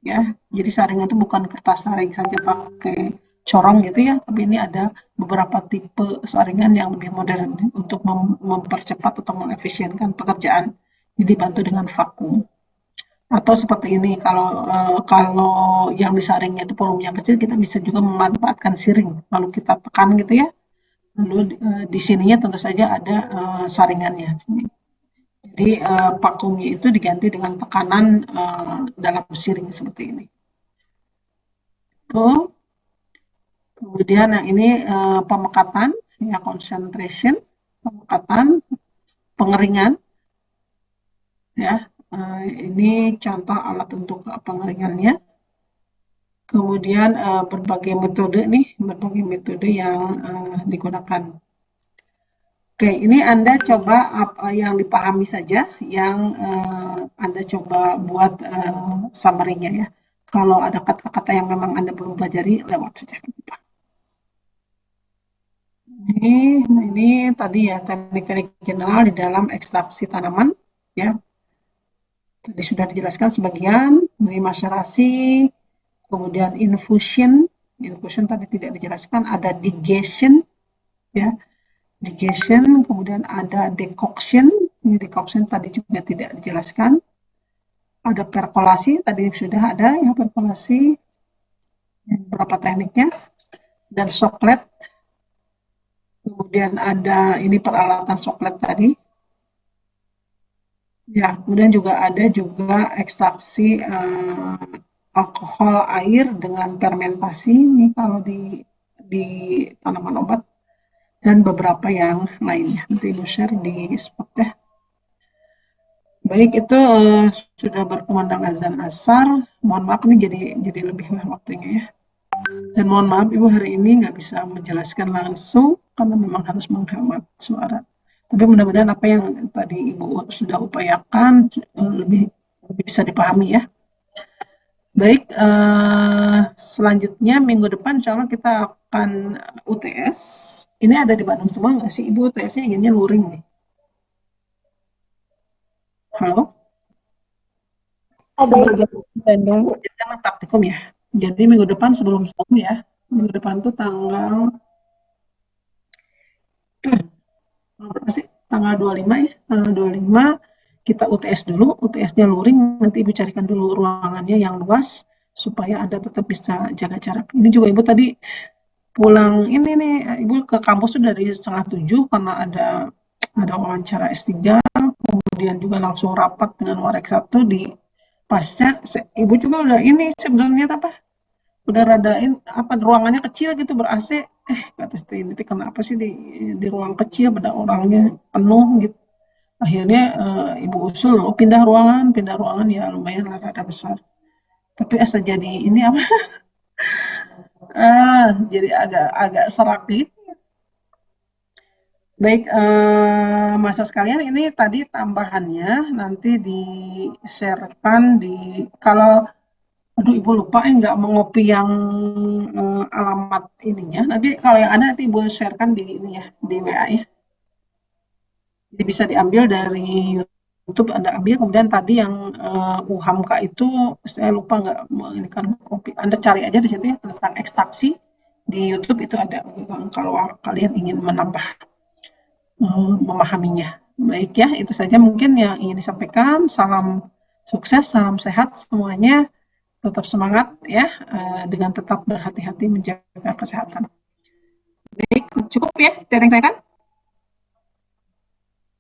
ya. Jadi saringan itu bukan kertas saring saja pakai corong gitu ya, tapi ini ada beberapa tipe saringan yang lebih modern untuk mempercepat atau mengefisienkan pekerjaan. Jadi dibantu dengan vakum. Atau seperti ini, kalau yang disaringnya itu volumenya kecil, kita bisa juga memanfaatkan siring, lalu kita tekan gitu ya, lalu di sininya tentu saja ada saringannya. Jadi vakumnya itu diganti dengan tekanan dalam siring seperti ini. Tuh. Kemudian nah ini pemekatan, ya concentration, pemekatan, pengeringan, ya. Ini contoh alat untuk pengeringannya. Kemudian berbagai metode yang digunakan. Oke, ini Anda coba yang dipahami saja, yang Anda coba buat summary-nya ya. Kalau ada kata-kata yang memang Anda belum pelajari, lewat saja. Ini tadi ya teknik-teknik general di dalam ekstraksi tanaman ya. Tadi sudah dijelaskan sebagian, ini macerasi, kemudian infusion tadi tidak dijelaskan, ada digestion ya. Digestion, kemudian ada decoction, ini decoction tadi juga tidak dijelaskan. Ada perkolasi, tadi sudah ada ya perkolasi, beberapa tekniknya, dan soklet. Kemudian ada ini peralatan soklet tadi. Ya, kemudian juga ada ekstraksi alkohol air dengan fermentasi ini kalau di tanaman obat dan beberapa yang lainnya. Nanti Ibu share di spot ya. Baik, itu sudah berkumandang azan asar. Mohon maaf ini jadi lebih waktunya ya. Dan mohon maaf Ibu hari ini nggak bisa menjelaskan langsung karena memang harus menghemat suara. Tapi mudah-mudahan apa yang tadi Ibu sudah upayakan lebih bisa dipahami ya. Baik, selanjutnya minggu depan insya Allah kita akan UTS. Ini ada di Bandung semua nggak sih Ibu? UTS-nya inginnya luring nih. Halo? Ada di Bandung. Jadi kan praktikum ya. Jadi minggu depan sebelum setahun ya. Minggu depan tuh tanggal berapa sih? Tanggal 25 ya. Tanggal 25 kita UTS dulu. UTS-nya luring. Nanti Ibu carikan dulu ruangannya yang luas supaya Anda tetap bisa jaga jarak. Ini juga Ibu tadi pulang ini nih Ibu ke kampus tuh dari 6:30 karena ada wawancara S3, kemudian juga langsung rapat dengan Warek 1 di pasca. Ibu juga udah ini sebenarnya apa? udah radain apa ruangannya kecil gitu ber-AC, kata ini kenapa sih di ruang kecil pada orangnya penuh gitu. Akhirnya ibu usul pindah ruangan ya lumayan lah rada besar. Tapi asal jadi ini apa jadi agak serak gitu. Baik, mahasiswa sekalian, ini tadi tambahannya nanti di-share-kan kalau aduh Ibu lupa nggak mengopi yang alamat ininya. Nanti kalau yang ada nanti Ibu share-kan di ini ya, di WA ya. Jadi bisa diambil dari YouTube, Anda ambil, kemudian tadi yang UHAMKA itu saya lupa nggak ini kan kopi. Anda cari aja di situ ya tentang ekstraksi di YouTube itu ada kalau kalian ingin menambah memahaminya. Baik ya, itu saja mungkin yang ingin disampaikan. Salam sukses, salam sehat semuanya. Tetap semangat ya, dengan tetap berhati-hati menjaga kesehatan. Baik, cukup ya sharing saya kan?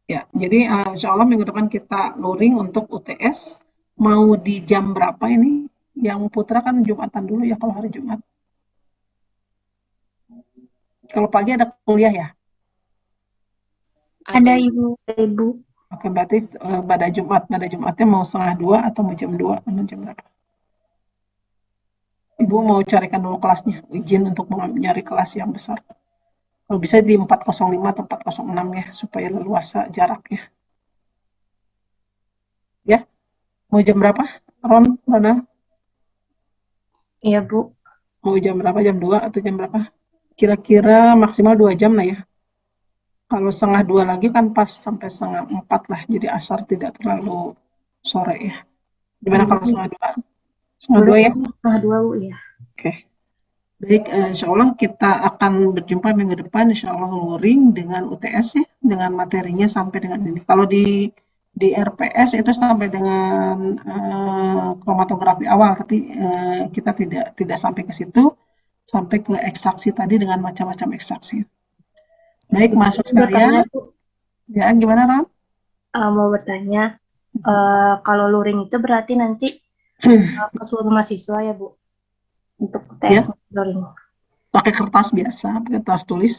Ya, jadi insya Allah minggu depan kita luring untuk UTS. Mau di jam berapa ini? Yang Putra kan Jumatan dulu ya kalau hari Jumat. Kalau pagi ada kuliah ya? Ada Ibu. Oke, berarti pada Jumatnya mau 1:30 atau mau jam 2 atau jam berapa? Ibu mau carikan dulu kelasnya, izin untuk nyari kelas yang besar. Kalau bisa di 405 atau 406 ya, supaya leluasa jaraknya. Ya, mau jam berapa? Rona? Iya, Bu. Mau jam berapa? Jam 2 atau jam berapa? Kira-kira maksimal 2 jam lah ya. Kalau 1:30 lagi kan pas sampai 3:30 lah, jadi asar tidak terlalu sore ya. Gimana kalau 1:30? 1:30 ya? 1:30 Bu ya. Oke. Baik, insya Allah kita akan berjumpa minggu depan, insya Allah luring dengan UTS ya, dengan materinya sampai dengan ini. Kalau di RPS itu sampai dengan kromatografi awal, tapi kita tidak sampai ke situ, sampai ke ekstraksi tadi dengan macam-macam ekstraksi. Baik, masuk sekalian. Ya, gimana Ron? Mau bertanya, kalau luring itu berarti nanti ke seluruh mahasiswa ya Bu? Untuk tes luring. Pakai kertas biasa, pakai kertas tulis.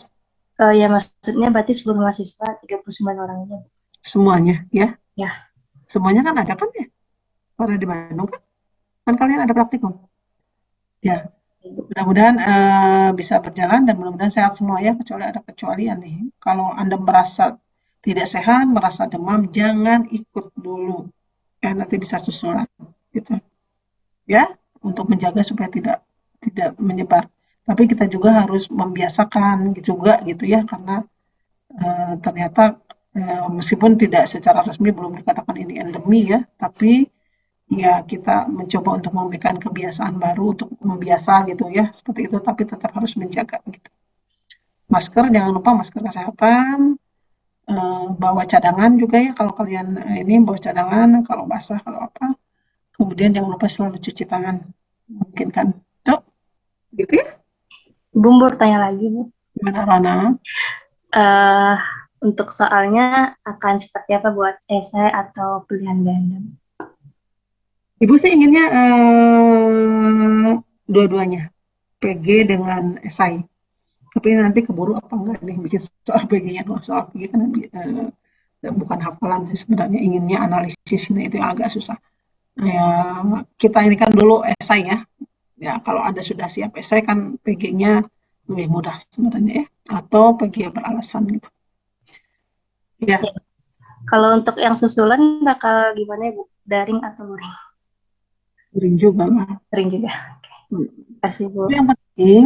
Ya maksudnya berarti seluruh mahasiswa 39 orangnya. Semuanya ya? Ya. Semuanya kan ada kan ya? Pada di Bandung kan? Kan kalian ada praktikum? Ya. Mudah-mudahan bisa berjalan dan mudah-mudahan sehat semua ya, kecuali ada kecualian nih. Kalau Anda merasa tidak sehat, merasa demam, jangan ikut dulu. Ya, nanti bisa susulan gitu. Ya, untuk menjaga supaya tidak menyebar. Tapi kita juga harus membiasakan juga gitu ya, karena ternyata meskipun tidak secara resmi belum dikatakan ini endemi ya, tapi ya kita mencoba untuk memberikan kebiasaan baru untuk membiasa gitu ya, seperti itu, tapi tetap harus menjaga gitu. Masker, jangan lupa masker kesehatan, bawa cadangan juga ya, kalau kalian ini bawa cadangan, kalau basah, kalau apa. Kemudian jangan lupa selalu cuci tangan, mungkin kan, tuh, gitu ya. Bu, bertanya lagi Bu. Gimana Rana? Untuk soalnya akan seperti apa buat esai atau pilihan ganda? Ibu sih inginnya dua-duanya, PG dengan esai. Tapi nanti keburu apa enggak nih bikin soal PG-nya doang. Soal PG kan bukan hafalan sih sebenarnya, inginnya analisis, nah itu yang agak susah. Kita ini kan dulu esai ya. Ya kalau Anda sudah siap esai kan PG-nya lebih mudah sebenarnya ya. Atau PG beralasan gitu. Ya. Kalau untuk yang susulan bakal gimana Bu? Daring atau luring? Luring juga lah. Luring juga. Terima kasih Bu. Yang penting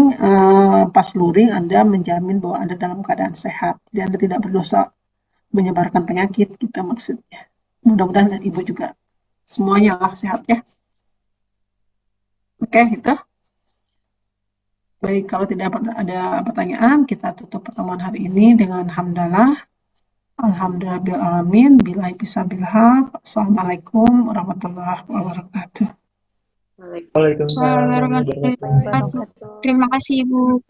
pas luring Anda menjamin bahwa Anda dalam keadaan sehat. Jadi Anda tidak berdosa menyebarkan penyakit gitu maksudnya. Mudah-mudahan dan Ibu juga semuanya lah sehat ya. Oke, itu. Baik, kalau tidak ada pertanyaan, kita tutup pertemuan hari ini dengan hamdalah. Alhamdulillahirrahmanirrahim. Billahi bisabillah. Assalamualaikum warahmatullahi wabarakatuh. Waalaikumsalam warahmatullahi wabarakatuh. Terima kasih Ibu.